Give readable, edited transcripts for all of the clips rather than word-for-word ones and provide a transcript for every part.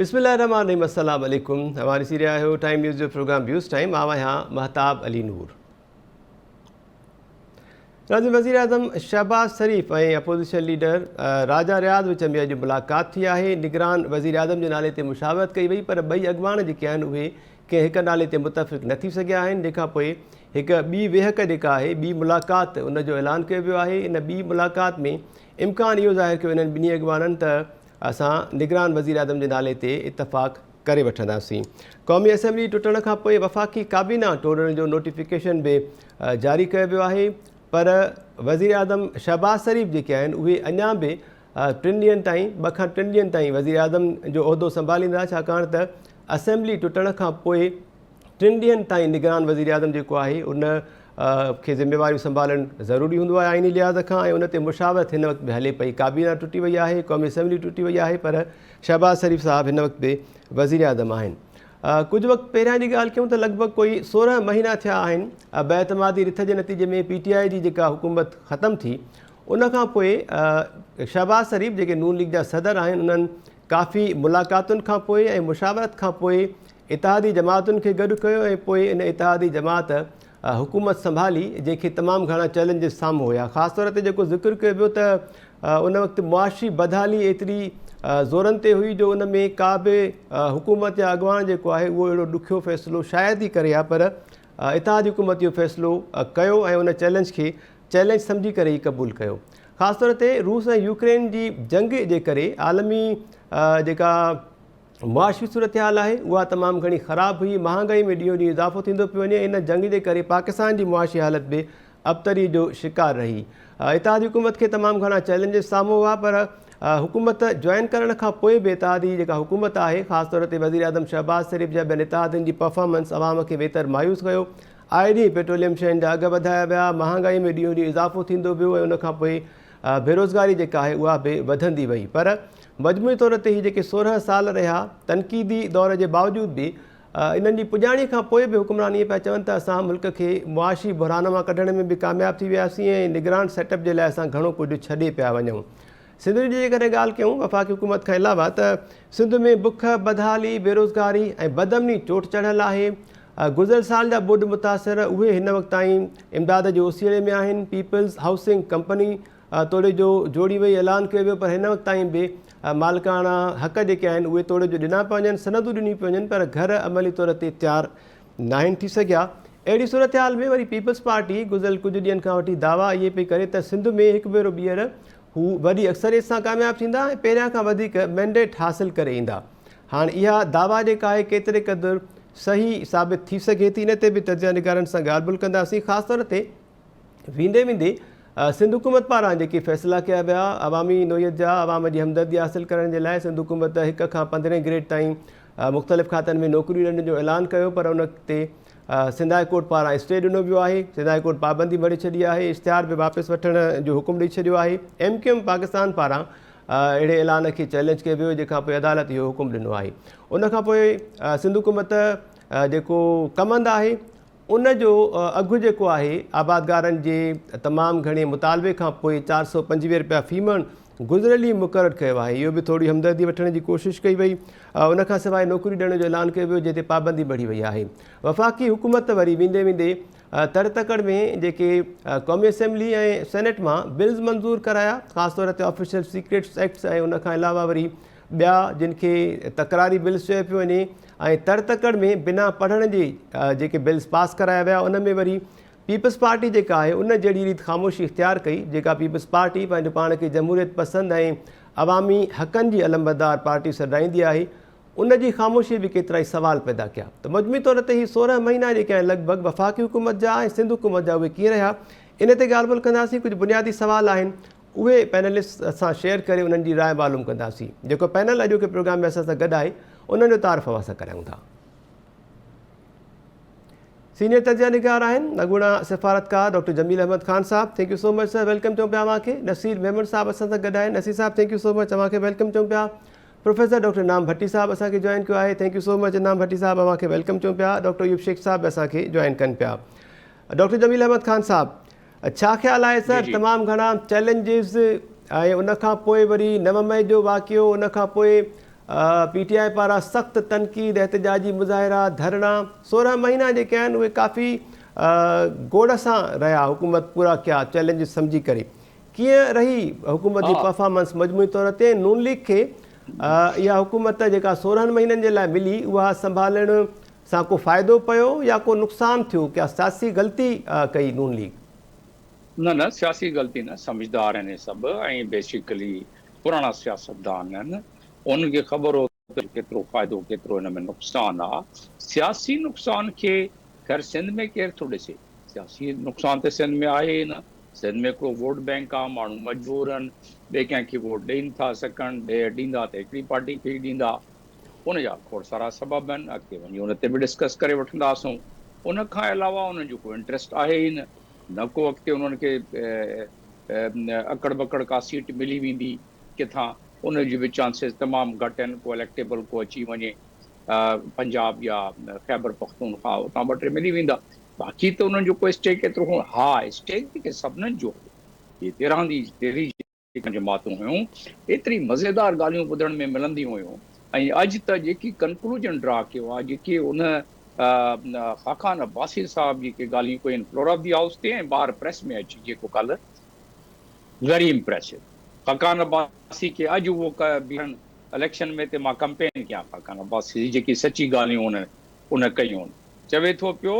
बिस्मिल्लाहिर्रहमानिर्रहीम, अस्सलाम वालेकुम। हमारी सी रहा हो टाइम न्यूज़ जो प्रोग्राम व्यूज़ टाइम। आवा यहाँ महताब अली नूर। नाज़रीन, वज़ीर आज़म शहबाज शरीफ़ ऐं अपोज़िशन लीडर राजा रियाज़ विच में अॼु मुलाक़ात थी आहे। निगरान वज़ीर आज़म जे नाले ते मुशावरत कई वई, पर ॿई अॻवान जेके आहिनि उहे कंहिं हिक नाले ते मुतफ़िक़ न थी सघिया आहिनि। तंहिंखां पोइ हिकु ॿी वेहक जेका आहे, ॿी मुलाक़ात, उनजो ऐलान कयो वियो आहे। इन ॿी मुलाक़ात में इम्कान इहो ज़ाहिर कयो इन्हनि ॿिन्ही अॻवाननि त असां निगरान वज़ीर आज़म जे नाले ते इतफ़ाक़ करे वठंदासीं। क़ौमी असेंबली टुटण खां पोइ वफ़ाक़ी काबीना टोड़ण जो नोटिफिकेशन बि जारी कयो वियो आहे, पर वज़ीर आज़म शहबाज शरीफ़ जेके आहिनि उहे अञा बि 3 ॾींहंनि ताईं 2 खां 3 ॾींहंनि ताईं वज़ीर आज़म जो उहिदो संभालींदा, छाकाणि त असेंबली टुटण खां पोइ 3 ॾींहंनि ताईं निगरान वज़ीर आज़म जेको आहे उन खे ज़िम्मेवारियूं संभालणु ज़रूरी हूंदो आहे आइनी लिहाज़ खां, ऐं उन ते मुशावरत हिन वक़्तु बि हले पई। काबीना टुटी वई आहे, क़ौमी असेंबली टुटी वई आहे, पर शहबाज शरीफ़ साहिबु हिन वक़्तु बि वज़ीर आज़म आहिनि। कुझु वक़्तु पहिरियां जी ॻाल्हि कयूं त लॻभॻि कोई 16 महीना थिया आहिनि बेतमादी रिथ जे नतीजे में PTI जी जेका हुकूमत ख़तमु थी, उनखां पोइ शहबाज शरीफ़ जेके नून लीग जा सदर आहिनि, उन्हनि काफ़ी मुलाक़ातुनि खां पोइ ऐं मुशावरत खां पोइ इतिहादी जमातुनि खे गॾु कयो, ऐं पोइ इन इतिहादी जमात हुकूमत संभाली, जंहिंखे तमामु घणा चैलेंजिस साम्हूं हुया। ख़ासि तौर ते जेको ज़िक्र कयो वियो त उन वक़्तु मुआशी बदहाली एतिरी ज़ोरनि ते हुई जो उन में का बि हुकूमत या अॻवान जेको आहे उहो अहिड़ो ॾुखियो फ़ैसिलो शायदि ई करे हा, पर इतिहादी हुकूमत इहो फ़ैसिलो कयो ऐं उन चैलेंज खे चैलेंज सम्झी करे ई क़बूलु कयो। ख़ासि तौर ते रूस ऐं यूक्रेन जी जंग जे करे आलमी जेका मुआशी सूरत हाल आहे उहा तमामु घणी ख़राबु हुई। महांगाई में ॾींहों ॾींहुं इज़ाफ़ो थींदो पियो वञे। इन जंग जे करे पाकिस्तान जी मुआशी हालत बि अबतरी जो शिकार रही। इतिहादी हुकूमत खे तमामु घणा चैलेंजिस साम्हूं हुआ, पर हुकूमत जॉइन करण खां पोइ बि इतिहादी जेका हुकूमत आहे, ख़ासि तौर ते वज़ीर आज़म शहबाज शरीफ़ जा ॿियनि इतिहादियुनि जी परफॉर्मेंस अवाम खे बेहतर मायूस कयो। आए ॾींहुं पेट्रोलियम शयुनि जा अघ वधाया विया, महांगाई में ॾींहों ॾींहुं इज़ाफ़ो थींदो वियो, ऐं उनखां पोइ बेरोज़गारी जेका आहे उहा बि वधंदी वई। पर मजमूई तौर ते हीअ जेके 16 साल रहिया तनक़ीदी दौर जे बावजूदि बि इन्हनि जी पुॼाणी खां पोइ बि हुक्मरान इहे पिया चवनि त असां मुल्क खे मुआशी बहिरान मां कढण में बि कामयाबु थी वियासीं, ऐं निगरान सेटअप जे लाइ असां घणो कुझु छॾे पिया वञूं। सिंध जी जेकॾहिं ॻाल्हि कयूं वफ़ाक़ी हुकूमत खां अलावा, त सिंध में बुख, बदहाली, बेरोज़गारी ऐं बदअमनी चोट चढ़ियल आहे। गुज़िरियल साल जा ॿुॾ मुतासिर उहे हिन वक़्तु ताईं इमदाद जे ओसीरे में आहिनि। पीपल्स हाउसिंग कंपनी तोड़े जो जोड़ी वई ऐलान कयो वियो, पर हिन वक़्तु ताईं बि मालिकाना हक़ जेके आहिनि उहे तोड़े जो ॾिना पिया वञनि, सनदूं ॾिनी पियूं वञनि, पर घर अमली तौर ते तयारु न आहिनि थी सघिया। अहिड़ी सूरत हाल में वरी पीपल्स पार्टी गुज़िरियल कुझु ॾींहंनि खां वठी दावा इहे पई करे त सिंध में हिकु भेरो ॿीहर हू वॾी अक्सरियत सां कामयाबु थींदा ऐं पहिरियां खां वधीक मैंडेट हासिलु करे ईंदा। हाणे इहा दावा जेका आहे केतिरे क़दुरु सही साबित थी सघे थी, इन ते बि तजिया निगारनि सां ॻाल्हि ॿोल कंदासीं। ख़ासि तौर ते वेंदे वेंदे सिंध हुकूमत पारां जेके फ़ैसिला कया विया अवामी नोयत जा, अवाम जी हमदर्दी हासिलु करण जे लाइ, सिंध हुकूमत 1 खां 15 ग्रेड ताईं मुख़्तलिफ़ खातनि में नौकरियूं ॾियण जो ऐलान कयो, पर उन ते सिंध हाई कोर्ट पारां स्टे ॾिनो वियो आहे। सिंध हाई कोर्ट पाबंदी भरे छॾी आहे, इश्तिहार बि वापसि वठण जो हुकुम ॾेई छॾियो आहे। MQM पाकिस्तान पारां अहिड़े ऐलान खे चैलेंज कयो वियो, जंहिंखां पोइ अदालत इहो हुकुम ॾिनो आहे। उनखां पोइ सिंध हुकूमत जेको कमंद आहे उनजो अघु जेको आहे आबादगारनि जे तमामु घणे मुतालबे खां पोइ 425 रुपया फ़ी मण गुज़िरियल ई मुक़ररु कयो आहे। इहो बि थोरी हमदर्दी वठण जी कोशिशि कई वई। उनखां सवाइ नौकरी ॾियण जो ऐलान कयो वियो, जंहिं ते पाबंदी बढ़ी वई आहे। वफ़ाक़ी हुकूमत वरी वेंदे वेंदे तर तकड़ में जेके क़ौमी असेंबली ऐं सेनेट मां बिल्स मंज़ूर कराया, ख़ासि तौर ते ऑफिशियल सीक्रेट्स एक्ट्स, ऐं उनखां अलावा वरी ॿिया जिन खे तकरारी बिल्स चयो पियो वञे, ऐं तर तकड़ में बिना पढ़ण जे जेके बिल्स पास कराया विया, उन में वरी पीपल्स पार्टी जेका आहे उन जहिड़ी रीति ख़ामोशी इख़्तियार कई, जेका पीपल्स पार्टी पंहिंजो पाण खे जमहूरियत पसंदि ऐं अवामी हक़नि जी अलमबरदार पार्टी सॾाईंदी आहे, उन जी ख़ामोशी बि केतिरा ई सवाल पैदा कया। त मजमूई तौर ते ही 16 महीना जेके आहिनि लॻभॻि वफ़ाक़ी हुकूमत जा ऐं सिंध हुकूमत जा, उहे कीअं रहिया, इन ते ॻाल्हि ॿोल कंदासीं। कुझु बुनियादी सवाल आहिनि, उहे पैनलिस्ट असां शेयर करे उन्हनि जी राय मालूम कंदासीं। जेको पैनल अॼोके प्रोग्राम में असां सां गॾु आहे उन्हनि जो तारीफ़ असां करायूं था। सीनियर तजिया निगार आहिनि अॻूणा सिफ़ारतकार डॉक्टर जमील अहमद ख़ान साहब, thank you so much sir, welcome चऊं पिया तव्हांखे। नसीर मेमन साहब असां सां गॾु आहिनि, नसीर साहब थैंक यू सो मच, तव्हांखे वेलकम चऊं पिया। प्रोफेसर डॉक्टर इनाम भट्टी साहब असांखे जॉइन कयो आहे, थैंक यू सो मच इनाम भट्टी साहब, तव्हांखे वेलकम चऊं पिया। डॉक्टर यूब शेख साहब असांखे जॉइन कनि पिया। डॉक्टर जमील अहमद ख़ान साहब, छा ख़्यालु आहे सर, तमामु घणा चैलेंजिस ऐं उनखां पोइ वरी 9 मई जो वाक़ियो, उनखां पोइ PTI पारां सख़्त तनक़ीद, एहतजाजी मुज़ाहिरा, धरना 16 महीना जेके आहिनि उहे काफ़ी गोड़ सां रहिया, हुकूमत पूरा कया चैलेंज सम्झी करे। कीअं रही हुकूमत जी परफॉर्मेंस मजमूई तौर ते? नून लीग खे इहा हुकूमत जेका 16 महीननि जे लाइ मिली उहा संभालण सां को फ़ाइदो पियो या को नुक़सानु थियो? क्या सियासी ग़लती कई नून लीग? न सियासी ग़लती न, समझदार आहिनि सभु ऐं बेसिकली पुराणा सियासतदान आहिनि। उनखे ख़बर हो त केतिरो फ़ाइदो केतिरो हिन में नुक़सानु आहे। सियासी नुक़सान खे ख़ैर सिंध में केरु थो ॾिसे? सियासी नुक़सान त सिंध में आहे ई न। सिंध में हिकिड़ो वोट बैंक आहे, माण्हू मजबूर आहिनि, ॿिए कंहिंखे वोट ॾेई नथा सघनि, ॾींदा त हिकिड़ी पार्टी खे ई ॾींदा। उनजा खोड़ सारा सबब आहिनि, अॻिते वञी उन ते बि डिस्कस करे वठंदासूं। उन खां अलावा उन्हनि जो को इंट्रस्ट आहे ई न को अॻिते उन्हनि खे अकड़ बकड़ का सीट मिली वेंदी किथां, उनजी बि चांसिस तमामु घटि आहिनि। को इलेक्टेबल को अची वञे पंजाब या ख़ैबर पख्तूनख्वा, उतां 2-3 मिली वेंदा। बाक़ी त उन्हनि जो कोई स्टेक एतिरो हो। हा, स्टेक जेके सभिनीनि जो इहे 13 जमातूं हुयूं, एतिरी मज़ेदार ॻाल्हियूं ॿुधण में मिलंदियूं हुयूं। ऐं अॼु त जेकी कंक्लूजन ड्रा कयो आहे, जेके उन खाखान अब्बासी साहब जेके ॻाल्हियूं कयूं फ्लोर ऑफ द हाउस ते ऐं ॿाहिरि प्रेस में अची जेको कल्ह, वेरी इम्प्रेसिव। खाखान अब्बासी खे अॼु उहो बीहनि इलेक्शन में ते मां कंपेन कयां खाखान अब्बासी जी जेकी सची ॻाल्हियूं उन कयूं। चवे थो पियो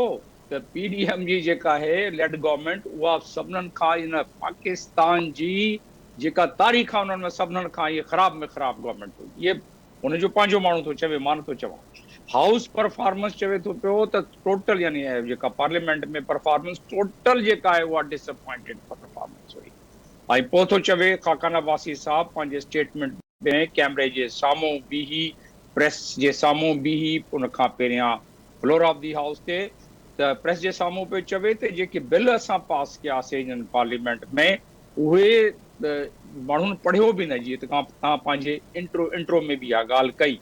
त PDM जी जेका आहे लेड गवर्नमेंट, उहा सभिनीनि खां इन पाकिस्तान जी जेका तारीख़ आहे उन्हनि में सभिनीनि खां इहे ख़राब में ख़राब गवर्नमेंट हुई। इहे उनजो पंहिंजो माण्हू थो चवे, मां नथो चवां। हाउस परफॉर्मेंस चवे थो पियो त टोटल, यानी जेका पार्लियामेंट में परफॉर्मेंस टोटल जेका आहे उहा डिसअपॉइंटेड परफॉर्मेंस हुई। ऐं पोइ थो चवे खाखान अब्बासी साहब पंहिंजे स्टेटमेंट में कैमरे जे साम्हूं बीही, प्रेस जे साम्हूं बीही, उन खां पहिरियां फ्लोर ऑफ दी हाउस ते त प्रेस जे साम्हूं पियो चवे त जेके बिल असां पास कयासीं हिननि पार्लियामेंट में, उहे माण्हुनि पढ़ियो बि न, जीअं त तव्हां पंहिंजे इंट्रो में बि इहा ॻाल्हि कई।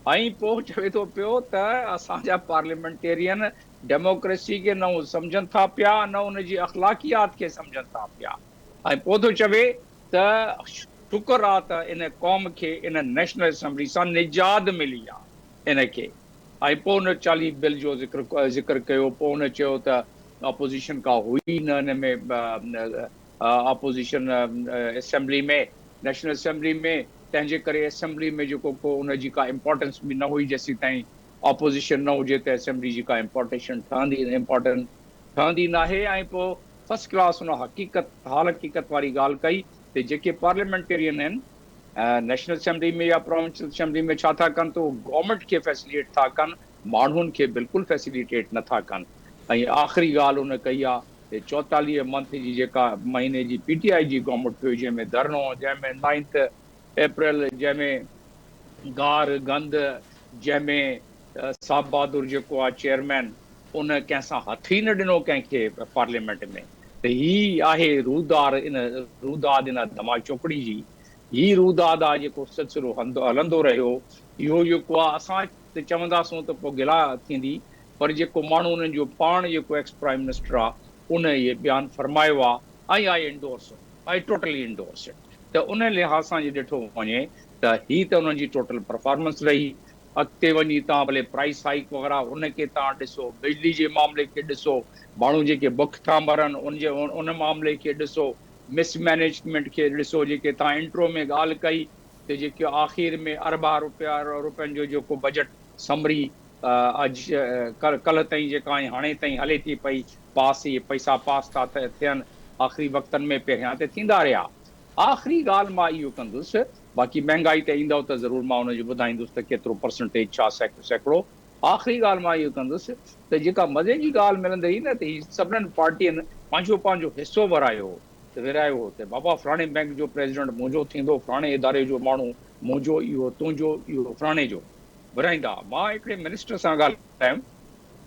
ऐं पोइ चवे थो पियो त असांजा पार्लियामेंटेरियन डेमोक्रेसी खे न सम्झनि था पिया, न उनजी अख़लाक़ियात खे सम्झनि था पिया। ऐं पोइ थो चवे त शुक्र आहे त इन क़ौम खे इन नेशनल असेंबली सां निजात मिली आहे इनखे। ऐं पोइ उन 40 बिल जो ज़िक्र कयो। पोइ उन चयो त अपोज़िशन का हुई न हिन में, अपोज़िशन असेंबली में, नेशनल असेंबली में, तंहिंजे करे असेंबली में जेको को उनजी का इम्पोर्टेंस बि न हुई। जेसीं ताईं अपोज़िशन न हुजे त असेंबली जी का इम्पोर्टेंट ठहंदी न आहे। ऐं पोइ फर्स्ट क्लास उन हाल हक़ीक़त वारी ॻाल्हि कई त जेके पार्लियामेंटेरियन आहिनि नेशनल असेंबली में या प्रोविंशियल असेंबली में, छा था कनि त गवर्नमेंट खे फैसिलिटेट था कनि, माण्हुनि खे बिल्कुलु फैसिलिटेट नथा कनि। ऐं आख़िरी ॻाल्हि उन कई आहे 44 मंथ जी जेका महीने जी PTI जी गवर्नमेंट हुई, जंहिंमें धरनो, जंहिंमें 9 अप्रैल, जंहिंमें गार गंद, जंहिंमें साहब बहादुर जेको आहे चेयरमैन, उन कंहिंसां हथ ई न ॾिनो कंहिंखे पार्लियामेंट में। त ही आहे रूदार, रूदाद इन धमा चौकड़ी जी। ही रूदाद आहे जेको सिलसिलो हलंदो रहियो। इहो जेको आहे असां चवंदासूं त पोइ गिला थींदी, पर जेको माण्हू उन्हनि जो पाण जेको एक्स प्राइम मिनिस्टर आहे, उन इहे बयानु फरमायो आहे ऐं आई इंडोर्स, आई टोटली इंडोर्स। त उन लिहाज़ सां जे ॾिठो वञे त ही त उन्हनि जी टोटल परफॉर्मेंस रही। अॻिते वञी तव्हां भले प्राइस हाइक वग़ैरह उनखे तव्हां ॾिसो, बिजली जे मामले खे ॾिसो, माण्हू जेके बुख था मरनि उन मामले खे ॾिसो, मिसमैनेजमेंट खे ॾिसो, जेके तव्हां इंट्रो में ॻाल्हि कई त जेके आख़िर में अरबा रुपयनि जो जेको बजट समरी अॼु कल्ह ताईं जेका हाणे ताईं हले थी पई पास, इहे पैसा पास था थियनि आख़िरी वक़्तनि में, पहिरियां त थींदा रहिया। आख़िरी ॻाल्हि मां इहो कंदुसि, बाक़ी महांगाई ते ईंदव त ज़रूरु मां हुनजो ॿुधाईंदुसि त केतिरो परसेंटेज, छा सैकड़ो। आख़िरी ॻाल्हि मां इहो कंदुसि त जेका मज़े जी ॻाल्हि मिलंदी न, त ही सभिनीनि पार्टियुनि पंहिंजो पंहिंजो हिसो विरायो हो त बाबा फलाणे बैंक जो प्रेसिडेंट मुंहिंजो थींदो, फलाणे इदारे जो माण्हू मुंहिंजो, इहो तुंहिंजो, इहो फलाणे जो, विराईंदा। मां हिकिड़े मिनिस्टर सां ॻाल्हायुमि,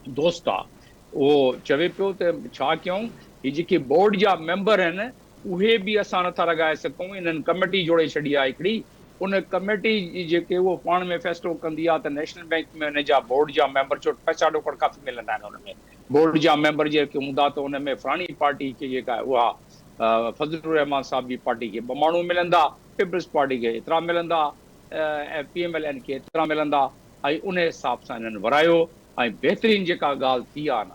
दोस्त आहे, उहो चवे पियो त छा कयूं, ही जेके बोर्ड जा मेंबर आहिनि उहे बि असां नथा लॻाए सघूं, इन्हनि कमेटी जोड़े छॾी आहे हिकिड़ी। उन कमेटी जेके उहो पाण में फ़ैसिलो कंदी आहे त नेशनल बैंक में हुन जा बोर्ड जा मेंबर, छो पैसा ॾोकड़ काफ़ी मिलंदा आहिनि हुन में, बोर्ड जा मेंबर जेके हूंदा त हुन में फलाणी पार्टी खे जेका उहा फज़लुर रहमान साहब जी पार्टी खे 2 माण्हू मिलंदा, पीपल्स पार्टी खे एतिरा मिलंदा, PMLN खे एतिरा मिलंदा ऐं उन हिसाब सां हिननि वरायो ऐं बहितरीन जेका ॻाल्हि थी आहे न,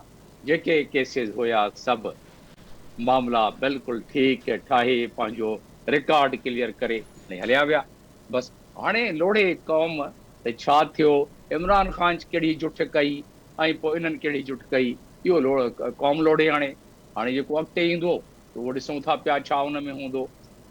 जेके केसिस हुया सभु मामला बिल्कुलु ठीकु ठाहे पंहिंजो रिकॉर्ड क्लियर करे हलिया विया। बसि हाणे लोड़े क़ौम त छा थियो, इमरान ख़ान कहिड़ी जुठ कई ऐं पोइ इन्हनि कहिड़ी जुठ कई, इहो क़ौम लोड़े। हाणे जेको अॻिते ईंदो उहो ॾिसूं था पिया छा हुन में हूंदो।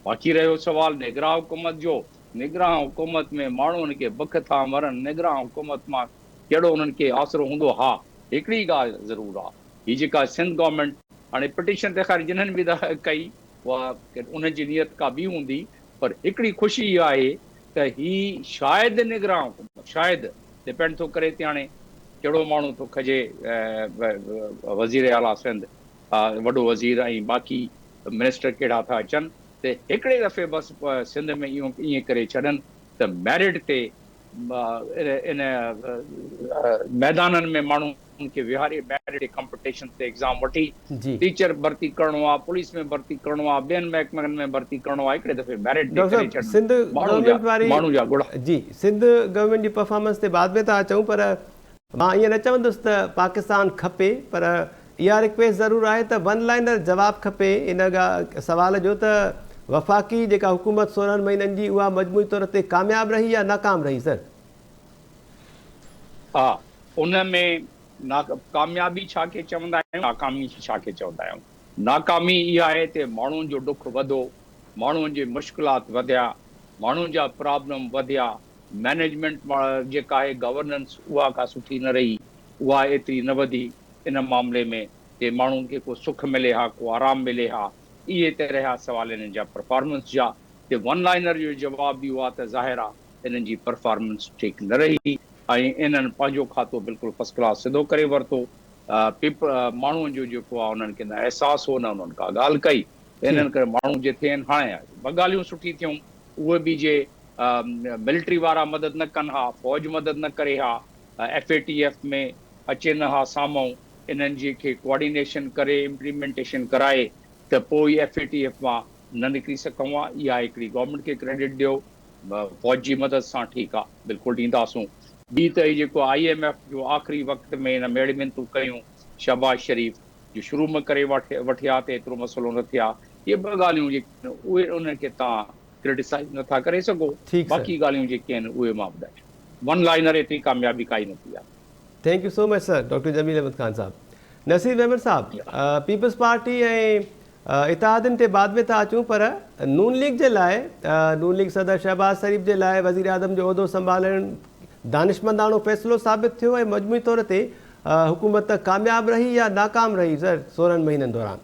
बाक़ी रहियो सुवाल निगराह हुकूमत जो, निगराह हुकूमत में माण्हुनि खे बुख था मरनि, निगराह हुकूमत मां कहिड़ो उन्हनि खे आसिरो हूंदो? हा, हिकिड़ी ॻाल्हि ज़रूरु आहे, हीअ जेका सिंध गवर्नमेंट हाणे पिटीशन ते ख़ैर जिन्हनि बि कई उहा उनजी नियत का ॿी हूंदी, पर हिकिड़ी ख़ुशी इहा आहे त ही शायदि निगराह हुकूमत, शायदि डिपेंड थो करे थी हाणे कहिड़ो माण्हू थो खजे वज़ीर आला सिंध, वॾो वज़ीर ऐं बाक़ी मिनिस्टर कहिड़ा था अचनि, त हिकिड़े दफ़े बसि सिंध में इहो ईअं करे छॾनि त मैरिट ते इन मैदाननि में माण्हुनि खे विहारे मैरिट कॉम्पिटिशन ते एग्ज़ाम वठी जी टीचर भर्ती करणो आहे, पुलिस में भर्ती करणो आहे, ॿियनि महकमनि में भर्ती करणो आहे, हिकिड़े दफ़े मैरिट ते डॉक्टर करे साहब, छॾनि सिंध गवर्नमेंट वारी माण्हू जा गुण। जी सिंध गवर्नमेंट जी परफॉर्मेंस ते बाद में था अचूं, पर मां ईअं न चवंदुसि त पाकिस्तान खपे, पर इहा रिक्वेस्ट ज़रूरु आहे त वन लाइनर जवाबु खपे इन सवाल जो त वफ़ाक़ी जेका हुकूमत 16 महीननि जी उहा मजमूई तौर ते कामयाबु रही या नाकाम रही? सर हा, उन में कामयाबी छा खे चवंदा आहियूं, नाकामी छा खे चवंदा आहियूं? नाकामी इहा आहे त माण्हुनि जो डुख वधो, माण्हुनि जी मुश्किलात वधिया, माण्हुनि जा प्रॉब्लम वधिया, मैनेजमेंट जेका आहे गवर्नेंस उहा का सुठी न रही, उहा एतिरी न वधी इन मामले में कि माण्हुनि खे को सुख मिले हा, को आराम मिले हा। इहे त रहिया सवाल इन्हनि जा परफॉर्मेंस जा। ते वन लाइनर जो जवाब बि उहा त ज़ाहिर आहे इन्हनि जी परफॉर्मेंस ठीकु न रही ऐं इन्हनि पंहिंजो खातो बिल्कुलु फर्स्ट क्लास सिधो करे वरितो। माण्हुनि जो जेको आहे उन्हनि खे न अहसासु हो, न उन्हनि का ॻाल्हि कई, इन्हनि करे माण्हू जे थियनि। हाणे ॿ ॻाल्हियूं सुठी थियूं, उहे बि जे मिलिट्री वारा मदद न कनि हा, फ़ौज मदद न करे हा, FATF में अचनि हा साम्हूं, इन्हनि जे खे कोऑर्डिनेशन करे इम्प्लीमेंटेशन कराए त पोइ FATF मां न निकिरी सघूं हा। इहा हिकिड़ी गवर्नमेंट खे क्रेडिट ॾियो, फ़ौज जी मदद सां ठीकु आहे, बिल्कुलु ॾींदासूं। ॿी त जेको IMF जो आख़िरी वक़्त में हिन मेड़ मिनतूं कयूं शहबाज शरीफ़ जो शुरू में करे वठिया त एतिरो मसइलो न थिया, इहे ॿ ॻाल्हियूं जेके उहे उन्हनि खे तव्हां क्रिटिसाइज़ नथा करे सघो। ठीकु सर, बाक़ी ॻाल्हियूं जेके आहिनि उहे मां ॿुधाए, वन लाइनर एतिरी कामयाबी काई न थी आहे। Thank you so much sir doctor Jamil Ahmed Khan साहब। नसीर अहमद साहब, पीपल्स पार्टी ऐं इतिहादनि ते बाद में था अचूं, पर नून लीग जे लाइ नून लीग सदर शहबाज शरीफ़ जे लाइ वज़ीर आज़म जो उहिदो संभालणु दानिशमंदाणो फ़ैसिलो साबित थियो ऐं मजमूई तौर ते हुकूमत कामयाबु रही या नाकाम रही सर 16 महीननि दौरान?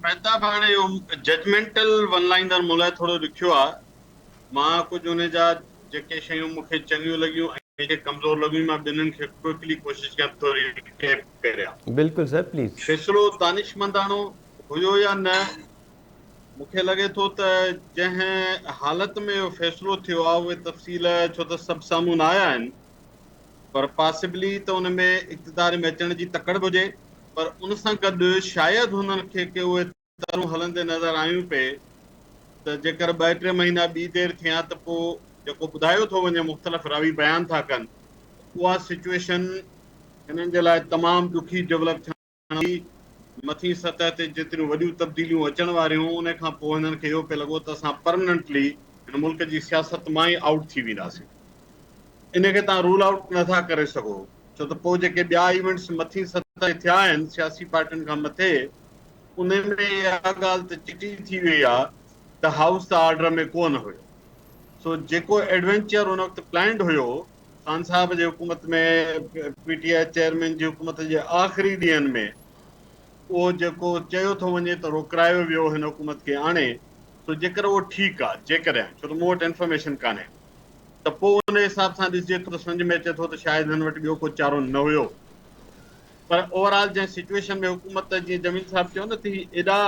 महताब हाणे जजमेंटल वन लाइनर मूं लाइ थोरो ॾुखियो आहे। मां कुझु उन जा जेके शयूं मूंखे चङियूं लॻियूं ऐं जेके कमज़ोर लॻियूं, मां ॿिन्हिनि खे क्विकली कोशिशि कयां थो रिकेप करियां। बिल्कुलु सर, प्लीज़। फ़ैसिलो दानिशमंदाणो हुयो या न, मूंखे लॻे थो त जंहिं हालत में इहो फ़ैसिलो थियो आहे उहे तफ़सील छो त सभु साम्हूं न आया आहिनि, पर पॉसिबली त उन में इक़्तिदार में अचण जी तकड़ बि हुजे, पर उन सां गॾु शायदि हुननि खे के उहे तरूं हलंदे नज़र आयूं पिए त जेकर 2-3 महीना ॿी देरि थिया त पोइ जेको ॿुधायो थो वञे, मुख़्तलिफ़ रावी बयान था कनि, उहा सिचुएशन हिननि जे लाइ तमामु ॾुखी डेवलप थियण, मथी सतह ते जेतिरियूं वॾियूं तब्दीलियूं अचण वारियूं, उन खां पोइ हिननि खे इहो पियो लॻो त असां परमनेंटली हिन मुल्क जी सियासत मां ई आउट थी वेंदासीं। इन खे तव्हां रूल आउट नथा करे सघो, छो त पोइ जेके ॿिया इवेंट्स मथी सतह ते थिया आहिनि सियासी पार्टियुनि खां मथे, उन में इहा ॻाल्हि त चिटी थी वई आहे त हाउस त ऑर्डर में कोन हुयो। सो जेको एडवेंचर उन वक़्तु प्लैंड हुयो ख़ान साहब जे हुकूमत में, PTI चेयरमैन जी हुकूमत जे आख़िरी ॾींहंनि में, उहो जेको चयो थो वञे त रोकरायो वियो हिन हुकूमत खे आणे, सो जेकर उहो ठीकु आहे, जेकॾहिं, छो त मूं वटि इंफॉर्मेशन कान्हे, त पोइ उन हिसाब सां ॾिसजे थो त सम्झ में अचे थो त शायदि हिन वटि ॿियो को चारो न हुयो। पर ओवरऑल जंहिं सिचुएशन में हुकूमत, जीअं जमील साहब चयो न, त एॾा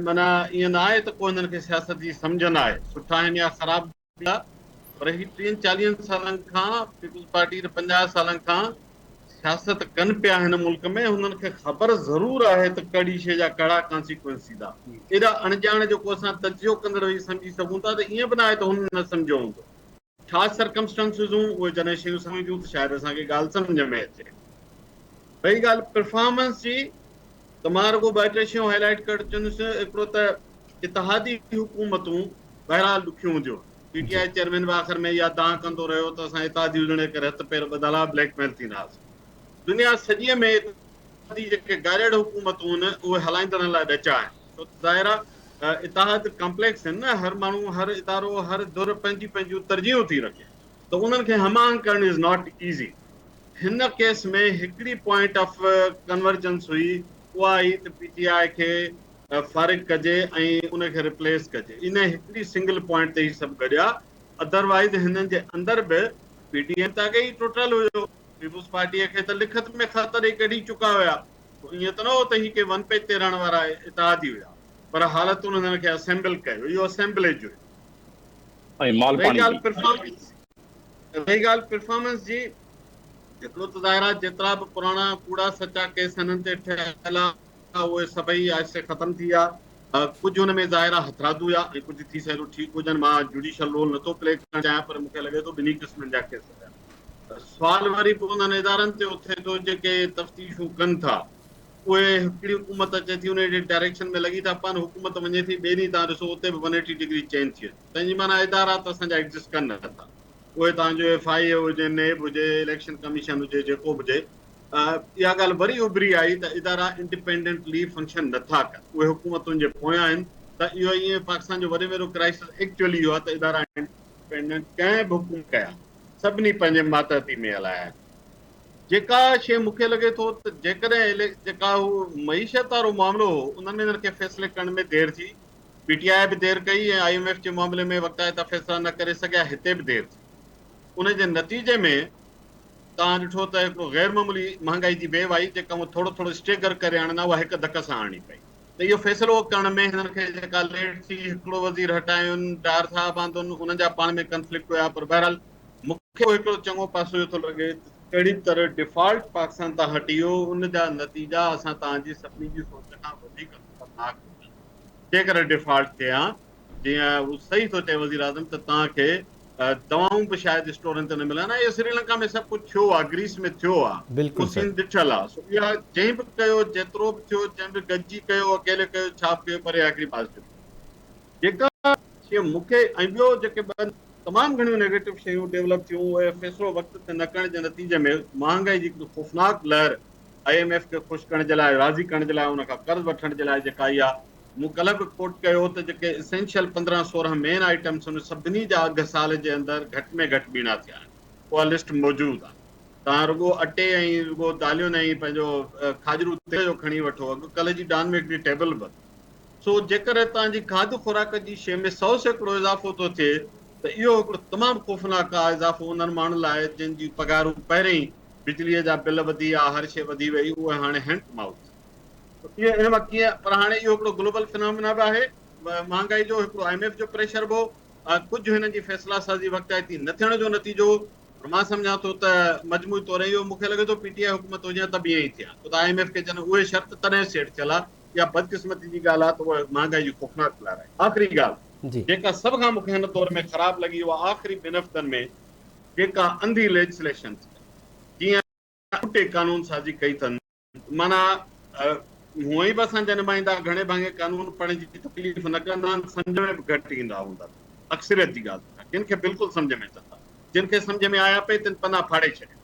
माना ईअं न आहे त को हिननि खे सियासत जी सम्झ न आहे, सुठा आहिनि या ख़राबु, पर ही 30-40 सालनि खां पीपल्स पार्टी 50 सालनि खां सियासत कनि पिया हिन मुल्क में, हुननि खे ख़बर ज़रूर आहे त कड़ी शइ जा कड़ा कॉन्सिक्वेंस थींदा। एॾा अणॼाण जेको असां तजियो कंदड़ वेही सम्झी सघूं था, त ईअं बि न आहे त हुन न सम्झो हूंदो। छा सर्कमस्टांसिस हूं, उहे जॾहिं शयूं सम्झूं त शायदि असांखे ॻाल्हि सम्झ में अचे। रही ॻाल्हि परफॉर्मेंस जी, त मां रुॻो ॿ टे शयूं हाईलाइट करे चवंदुसि। हिकिड़ो त इतिहादी हुकूमतूं बहरहाल ॾुखियूं हूंदियूं। पीटीआई चेयरमैन बि आख़िर में इहा दांह कंदो रहियो त असां इतिहादी हुजण जे करे हथ पेर ॿधल आहे, ब्लैकमेल थींदासीं। दुनिया सॼीअ में इतिहादी जेके गाइडेड हुकूमतूं आहिनि उहे हलाईंदड़ लाइ ॾचा आहिनि। छो त ज़ाहिर आहे इतिहाद कम्पलेक्स आहिनि न, हर माण्हू, हर इदारो, हर धुर पंहिंजी पंहिंजूं तरजीहूं थी रखे, त उन्हनि खे हमाहंग करणु इज़ नॉट ईज़ी। हिन केस में हिकिड़ी पॉइंट ऑफ कन्वर्जेंस हुई, उहा आई त पीटीआई खे फारिग कजे ऐं उनखे रिप्लेस कजे। इन हिकिड़ी सिंगल पॉइंट ते ई सभु गॾिया। अदरवाइज़ हिननि जे अंदरि बि पीटीएम त अॻे ई टोटल हुयो। पीपुल्स पार्टीअ खे त लिखत में ख़त ॾेई कढी चुका हुया। ईअं त न हो त ही के वन पेज ते रहण वारा इतिहादी हुया, पर हालतुनि हुननि खे असेंबल कयो। इहो असेंबलेज हुयो। ऐं रही मालपाणी ॻाल्हि बि। परफॉर्मेंस जी, हिकिड़ो त ज़ाहिर आहे जेतिरा बि पुराणा कूड़ा सचा केस हिननि ते ठहियल आहे उहे सभई आहिस्ते ख़तम थी विया। कुझु हुन में ज़ाहिर आहे हथरादू हुया ऐं कुझु थी सघे थो ठीकु हुजनि। मां जुडिशियल रोल नथो प्ले करणु चाहियां, पर मूंखे लॻे थो ॿिन्ही क़िस्मनि जा केस हुया। सुवाल वरी पोइ उन्हनि इदारनि ते उथे थो जेके तफ़्तीशूं कनि था। उहे हिकिड़ी हुकूमत अचे थी, उन जे डायरेक्शन में लॻी था पवनि, हुकूमत वञे थी, ॿिए ॾींहुं तव्हां ॾिसो उते बि 180 डिग्री चेंज थी वञे। तंहिंजी माना इदारा त असांजा एग्ज़िस्ट कनि नथा। उहे तव्हांजो FIA हुजे, नेब हुजे, इलेक्शन कमीशन हुजे, जेको बि हुजे, इहा ॻाल्हि वरी उभरी आई त इदारा इंडिपेंडेंटली फंक्शन नथा कनि, उहे हुकूमतुनि जे पोयां आहिनि। त इहो ईअं पाकिस्तान जो वॾे में वॾो क्राइसिस एक्चुअली इहो आहे त इदारा इंडिपेंडेंट कंहिं बि हुकुम कया, सभिनी पंहिंजे मातहती में हलाया आहिनि। जेका शइ मूंखे लॻे थो त जेकॾहिं जेका हू मईशत वारो मामिलो हो, उन में हिननि खे फ़ैसिले करण में देरि थी। पीटीआई बि देरि कई ऐं IMF जे मामले में वक़्ताइता फ़ैसिला न करे सघिया, हिते बि देरि थी। उन जे नतीजे में तव्हां ॾिठो त हिकिड़ो गैर मामूली महांगाई जी वेव आई, जेका थोरो थोरो स्टेगर करे आणंदा, उहा हिकु धक सां आणी पई। त इहो फ़ैसिलो करण में हिननि खे जेका लेट थी, हिकिड़ो वज़ीर हटायुनि, डार साहब आंदोनि, उन्हनि जा पाण में कंफ्लिक्ट हुया। पर बहरहाल मूंखे हिकिड़ो चङो पासो इहो थो लॻे कहिड़ी तरह डिफॉल्ट पाकिस्तान तां हटी वियो, उन जा नतीजा असां तव्हांजी सभिनी जी सोच खां वधीक ख़तरनाक हूंदा। जेकर डिफॉल्ट थिए हा, जीअं उहो सही थो चए वज़ीर आज़म, त तव्हांखे दवाऊं बि शायदि स्टोरनि ते न मिलनि। इहो श्रीलंका में सभु कुझु थियो आहे, ग्रीस में थियो आहे, उहो बिल्कुलु सीन सर। ॾिठल आहे। इहा जंहिं बि कयो, जेतिरो बि थियो, जंहिं बि गॾिजी कयो, अकेले कयो, छा बि कयो, पर इहा हिकिड़ी पॉज़िटिव जेका शइ मूंखे। ऐं ॿियो जेके तमामु घणियूं नेगेटिव शयूं डेवलप थियूं, उहे फ़ैसिलो वक़्त ते न करण जे नतीजे में महांगाई जी हिकिड़ी ख़ौफ़नाक लहर IMF खे ख़ुशि करण जे लाइ, राज़ी करण जे लाइ, उन खां कर्ज़ वठण जे लाइ जेका आई आहे। मूं कल्ह बि कोट कयो त जेके इसेंशियल 15-16 मेन आइटम्स आहिनि, सभिनी जा अघ साल जे अंदरि घटि में घटि ॿीणा थिया आहिनि। उहा लिस्ट मौजूदु आहे। तव्हां रुॻो अटे ऐं रुॻो दालियुनि ऐं पंहिंजो खाजरू तेल जो खणी वठो अघु, कल्ह जी डान में हिकिड़ी टेबल बि। सो जेकर तव्हांजी खाध खुराक जी शइ में 100% इज़ाफ़ो थो थिए, त इहो हिकिड़ो तमामु ख़ौफ़नाक आहे इज़ाफ़ो उन्हनि माण्हुनि लाइ जंहिंजी पघारूं पहिरियों ई बिजलीअ जा बिल वधी विया, हर शइ वधी वई, उहे हाणे हैंड टू माउथ। इहो हिन मां कीअं, पर हाणे इहो हिकिड़ो ग्लोबल फिनोमिना बि आहे महांगाई जो। हिकिड़ो IMF जो प्रेशर बि हो, कुझु हिननि जी फ़ैसिला साज़ी वक़्ताइती न थियण जो नतीजो। पर मां सम्झां थो त मजमूई तौरु इहो मूंखे लॻे थो पीटीआई हुकूमत हुजे त बि ईअं ई थिया, छो त IMF खे जन उहे शर्त तॾहिं सेट थियल आहे। इहा बदकिस्मती जी ॻाल्हि आहे त उहा महांगाई जी ख़ौफ़नाक लहर आहे। आख़िरी ॻाल्हि जी जेका सभ खां मूंखे हिन दौर में ख़राबु लॻी, उहा आख़िरी 2 हफ़्तनि में जेका अंधी लेजिस्लेशन जीअं कानून साज़ी कई अथनि। माना हूअं ई बि असांजा नुमाइंदा घणे भाङे कानून पढ़ण जी तकलीफ़ न कंदा आहिनि, सम्झ में बि घटि ईंदा हूंदा। अक्सरियत जी ॻाल्हि आहे, जिन खे बिल्कुलु सम्झ में अचनि था, जिन खे सम्झ में आया पई तिन पना फाड़े छॾिया,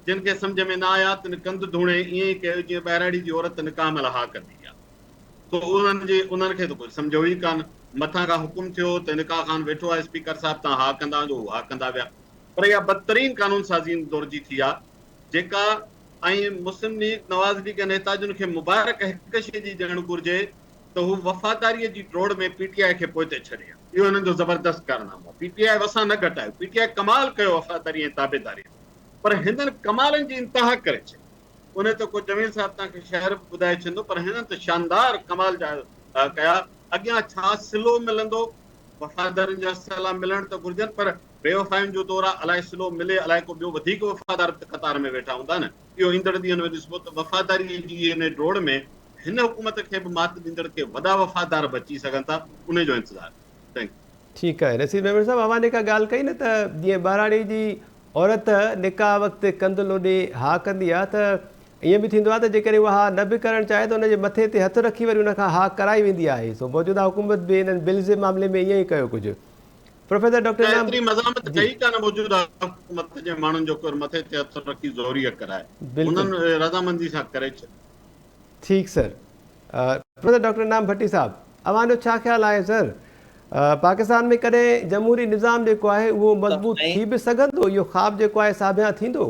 जिन खे सम्झ में न आया तिन कंध धूणे ईअं ई कयो जीअं ॿाहिराड़ी जी औरत निकाह महिल हा कंदी आहे। तो उन्हनि खे त कुझु सम्झो ई कान। मथां खां हुकुम थियो त निकाह ख़ान वेठो आहे स्पीकर साहिब, तव्हां हा कंदा वञो, हा कंदा विया। पर इहा बदतरीन कानून साज़ी दौर जी थी आहे जेका, ऐं मुस्लिम लीग, नवाज़ लीग ऐं नेताजियुनि खे मुबारक हिकु शइ जी ॼाण घुरिजे त हू वफ़ादारीअ जी डोड़ में पीटीआई खे पोइते छॾे। इहो हिननि जो ज़बरदस्त कारनामो आहे। पीटीआई वसां न घटायो, पीटीआई कमाल कयो वफ़ादारी ऐं ताबेदारी, पर हिननि कमालनि जी इंतिहा करे छॾी। उन ते को जमील साहिब तव्हांखे शहर बि ॿुधाए छॾींदो, पर हिननि त शानदार कमाल जा कया। अॻियां छा सिलो मिलंदो, वफ़ादारनि जा सलाह मिलण त घुरिजनि, पर बेवफ़ाइनि जो दौरु आहे, अलाए सिलो मिले, अलाए को ॿियो वधीक वफ़ादार कतार में वेठा हूंदा न। इहो ईंदड़ ॾींहनि में ॾिसबो त वफ़ादारीअ जी हिन डोड़ में हिन हुकूमत खे बि मात ॾींदड़ खे वॾा वफ़ादार बची सघनि था, उन जो इंतज़ारु। Thank U. ठीकु आहे नसीर मेमण साहब, अवां जेका ॻाल्हि कई न त जीअं ॿाराड़ी जी औरत निकाह वक़्तु कंदुल होॾे हा कंदी आहे त ईअं बि थींदो आहे त जेकॾहिं उहा हा न बि करणु चाहे त हुनजे मथे ते हथु रखी वरी हुनखां हा कराई वेंदी आहे। सो मौजूदा हुकूमत बि हिननि बिल्स जे मामले में ईअं ई कयो कुझु। प्रोफेसर डॉक्टर नाम एतिरी मज़ामत जी कई कान मौजूदा हुकूमत जे माण्हुनि जो मथे ते हथु रखी ज़ोरीअ कराए, बिल्कुलु उन्हनि रज़ामंदी सां करे छॾियो। ठीकु sir. Professor doctor Inam Bhatti साहब, अवां जो छा ख़्यालु आहे सर, पाकिस्तान में कॾहिं जमहूरी निज़ाम जेको आहे उहो मज़बूत थी बि सघंदो, इहो ख़्वाबु जेको आहे साबिया थींदो?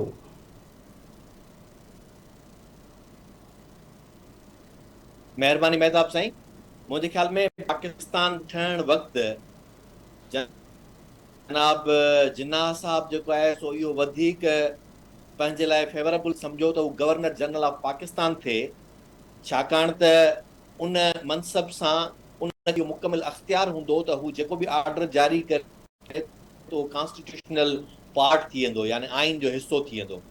महिरबानी महताब साईं, मुंहिंजे ख़्याल में पाकिस्तान ठहण वक़्तु जनाब जिन्ना साहब जेको आहे सो इहो वधीक पंहिंजे लाइ फेवरेबल सम्झो त हू गवर्नर जनरल ऑफ पाकिस्तान थिए, छाकाणि त उन मनसब सां उन जो मुकमिल अख़्तियार हूंदो त हू जेको बि ऑर्डर जारी करे तो कॉन्स्टिट्यूशनल पार्ट थी वेंदो, यानी आइन जो हिसो थी वेंदो।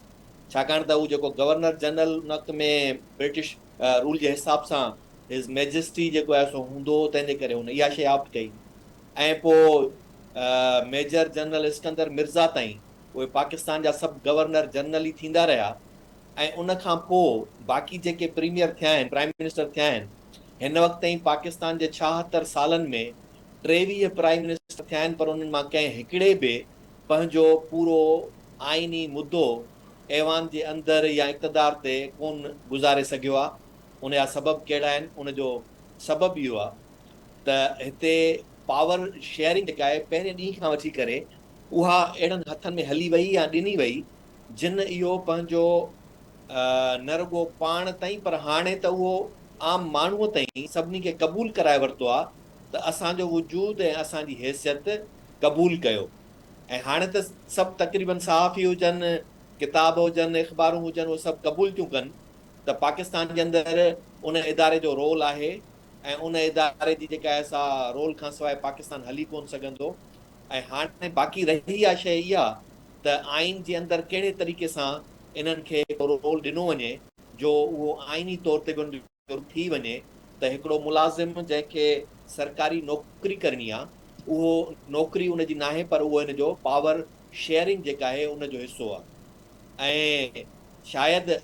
छाकाणि त हू जेको गवर्नर जनरल उन वक़्त में ब्रिटिश रूल जे हिसाब सां हिज मेजेस्टी जेको आहे सो हूंदो, तंहिंजे करे हुन इहा शइ ऑप्ट कई। ऐं पोइ मेजर जनरल इस्कंदर मिर्ज़ा ताईं उहे पाकिस्तान जा सभु गवर्नर जनरल ई थींदा रहिया। ऐं उन खां पोइ बाक़ी जेके प्रीमियर थिया आहिनि, प्राइम मिनिस्टर थिया आहिनि, हिन वक़्त ताईं पाकिस्तान जे 76 सालनि में 23 प्राइम मिनिस्टर थिया आहिनि, पर उन्हनि मां कंहिं हिकिड़े बि पंहिंजो पूरो आइनी मुद्दो ऐवान जे अंदरि या इक़्तिदार ते कोन गुज़ारे सघियो आहे। उनजा सबब कहिड़ा आहिनि? उनजो सबबु इहो आहे त हिते पावर शेयरिंग जेका आहे पहिरें ॾींहं खां वठी करे उहा अहिड़नि हथनि में हली वई या ॾिनी वई जिन इहो पंहिंजो न रुॻो पाण ताईं पर हाणे त उहो आम माण्हूअ ताईं सभिनी खे क़बूल कराए वरितो आहे त असांजो वजूद ऐं असांजी हैसियत क़बूल कयो। ऐं हाणे त सभु तक़रीबन सहाफ़ी हुजनि, किताब हुजनि, अख़बारूं हुजनि, उहे सभु क़बूल थियूं कनि त पाकिस्तान जे अंदरि उन इदारे जो रोल आहे ऐं उन इदारे जी जेका आहे सा रोल खां सवाइ पाकिस्तान हली कोन सघंदो। ऐं हाणे बाक़ी रही आहे शइ इहा त आइन जे अंदरि कहिड़े तरीक़े सां इन्हनि खे रोल ॾिनो वञे जो उहो आइनी तौर ते बि थी वञे त हिकिड़ो मुलाज़िम जंहिंखे सरकारी नौकरी करणी आहे उहो नौकरी उनजी नाहे, पर उहो हिन जो पावर शेयरिंग जेका आहे उनजो हिसो आहे। ऐं शायदि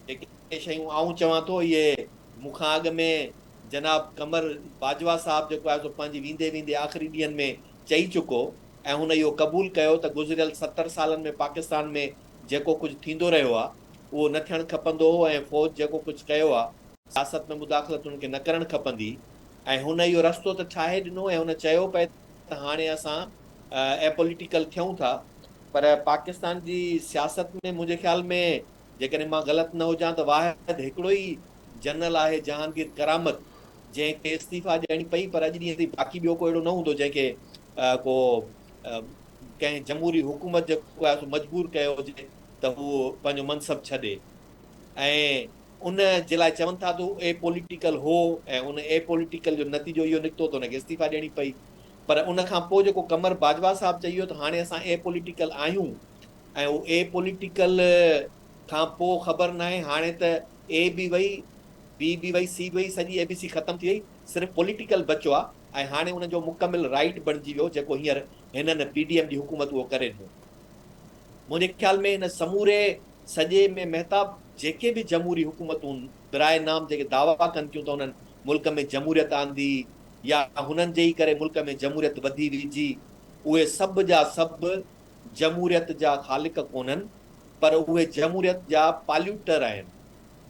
जेके शयूं आऊं चवां थो इहे मूंखां अॻु में जनाब कमर बाजवा साहब जेको आहे सो पंहिंजी वेंदे वेंदे आख़िरी ॾींहंनि में चई चुको ऐं हुन इहो क़बूल कयो त गुज़िरियल 70 सालनि में पाकिस्तान में जेको कुझु थींदो रहियो आहे उहो न थियणु खपंदो हो ऐं फ़ौज जेको कुझु कयो आहे सियासत में मुदाख़लत हुनखे न करणु खपंदी। ऐं हुन इहो रस्तो त ठाहे ॾिनो ऐं हुन चयो पिए त हाणे असां एपॉलिटिकल थियूं था, पर पाकिस्तान जी सियासत में मुंहिंजे ख़्याल में जेकॾहिं मां ग़लति न हुजां त वाहिद हिकिड़ो ई जनरल आहे जहांगीर करामत जंहिंखे इस्तीफ़ा ॾियणी पई, पर अॼु ॾींहं ताईं बाक़ी ॿियो को अहिड़ो न हूंदो जंहिंखे को कंहिं जमहूरी हुकूमत जेको आहे मजबूर कयो हुजे त उहो पंहिंजो मनसब छॾे। ऐं उन जे लाइ चवनि था त ए पॉलिटिकल हो ऐं उन ए पॉलिटिकल जो नतीजो इहो निकितो त हुनखे इस्तीफ़ा ॾियणी पई। पर उन खां पोइ जेको कमर बाजवा साहब चई वियो त हाणे असां ए पॉलिटिकल आहियूं ऐं उहो ए पॉलिटिकल खां पोइ ख़बर न आहे, हाणे त ए बि वई, बी बि वई, सी वई, सॼी ABC ख़तम थी वई, सिर्फ़ु पॉलिटिकल बचियो आहे ऐं हाणे उनजो मुकमिल राइट बणिजी वियो जेको हींअर हिननि PDM जी हुकूमत उहो करे ॾिनो। मुंहिंजे ख़्याल में हिन समूरे सॼे में महताब जेके बि जमहूरी हुकूमतूं बिराए नाम जेके दावा कनि थियूं त हुननि मुल्क में जमहूरियत आंदी या हुननि जे ई करे मुल्क में जमहूरियत वधी वेझी, उहे सभु जा सभु जमहूरियत जा ख़ालिक कोन्हनि, पर उहे जमहूरियत जा पॉल्यूटर आहिनि।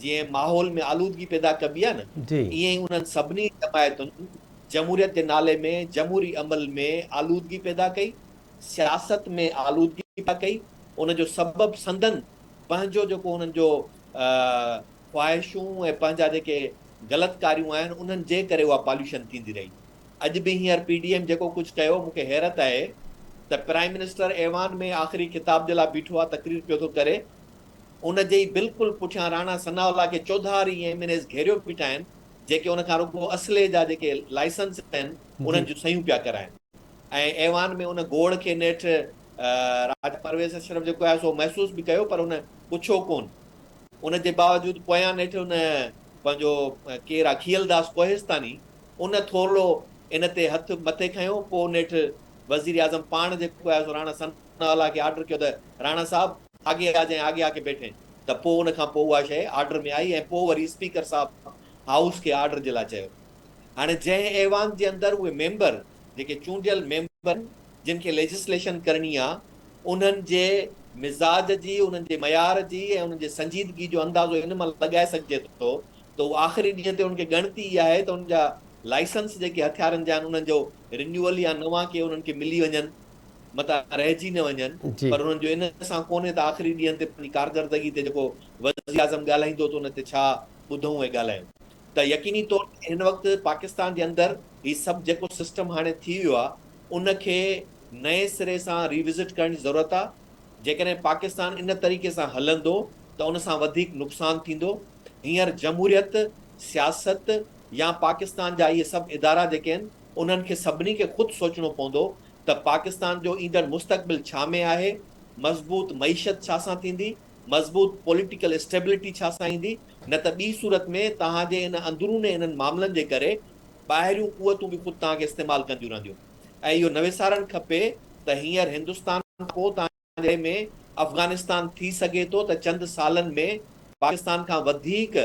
जीअं माहौल में आलूदगी पैदा कबी आहे न, ईअं ई उन्हनि सभिनी जमायतुनि जमहूरियत जे नाले में जमहूरी अमल में आलूदगी पैदा कई, सियासत में आलूदगी पैदा कई। उनजो सबबु संदन पंहिंजो जेको उन्हनि जो ख़्वाहिशूं ऐं पंहिंजा जेके ग़लति कारियूं आहिनि उन्हनि जे करे उहा पॉल्यूशन थींदी रही। अॼु बि हींअर PDM जेको कुझु कयो, मूंखे हैरत आहे त प्राइम मिनिस्टर ऐवान में आख़िरी खिताब जे लाइ बीठो आहे, तकरीर पियो थो करे, उन जे ई बिल्कुलु पुठियां राणा सनाउल्लाह खे 14 MNAs घेरियो बीठा आहिनि जेके उन खां रुॻो असले जा जेके लाइसेंस आहिनि उन्हनि जूं सयूं पिया कराइनि। ऐं ऐवान में उन गोड़ खे नेठि राजा परवेज़ अशरफ जेको आहे सो महसूस बि कयो, पर उन पुछो कोन। उन जे बावजूदि पोयां नेठि उन पंहिंजो केरु आहे खीलदास कोहिस्तानी, उन थोरो इन ते हथु मथे खयो। पोइ नेठि वज़ीर आज़म पाण जेको आहे सो राणा सनावाला खे ऑर्डर कयो त राणा साहब आगे आ जाए, आगे आके बैठे। त पोइ उन खां पोइ उहा शइ ऑर्डर में आई ऐं पोइ वरी स्पीकर साहब हाउस खे ऑर्डर जे लाइ चयो। हाणे जंहिं ऐवान जे अंदरि उहे मेंबर जेके चूंडियल मेंबर जिन खे लेजिस्लेशन करणी आहे, उन्हनि जे मिज़ाज जी, उन्हनि जे मयार जी ऐं उन्हनि जे संजीदगी जो अंदाज़ो इन मां लॻाए सघिजे थो त उहो आख़िरी ॾींहं ते उनखे ॻणती इहा आहे त उन जा लाइसेंस जेके हथियारनि जा आहिनि उन्हनि जो रिन्यूअल या नवां के उन्हनि खे मिली वञनि, मतां रहिजी न वञनि। जी पर उन्हनि जो इन सां कोन्हे त आख़िरी ॾींहंनि ते पंहिंजी कारकर्दगी ते जेको वज़ीर आज़म ॻाल्हाईंदो त उन ते छा ॿुधूं ऐं ॻाल्हायूं। त यकीनी तौर ते हिन वक़्तु पाकिस्तान जे अंदरि हीउ सभु जेको सिस्टम हाणे थी वियो आहे, उनखे नए सिरे सां रिविज़िट करण जी ज़रूरत आहे। जेकॾहिं पाकिस्तान इन तरीक़े सां हलंदो त उन सां वधीक नुक़सानु थींदो। हींअर जमहूरियत, सियासत या पाकिस्तान जा इहे सभु इदारा जेके आहिनि, उन्हनि खे सभिनी खे ख़ुदि सोचणो पवंदो त पाकिस्तान जो ईंदड़ मुस्तक़बिल छा में आहे, मज़बूत मईशत छा सां थींदी, मज़बूत पॉलिटिकल स्टेबिलिटी छा सां ईंदी। न त ॿी सूरत में तव्हांजे इन अंदरूने इन्हनि मामलनि जे करे ॿाहिरियूं क़ुवतूं बि ख़ुदि तव्हांखे इस्तेमालु कंदियूं रहंदियूं। ऐं इहो न विसारणु खपे त हींअर हिंदुस्तान पोइ तव्हांजे में अफ़गानिस्तान थी सघे थो त चंद सालनि में पाकिस्तान खां वधीक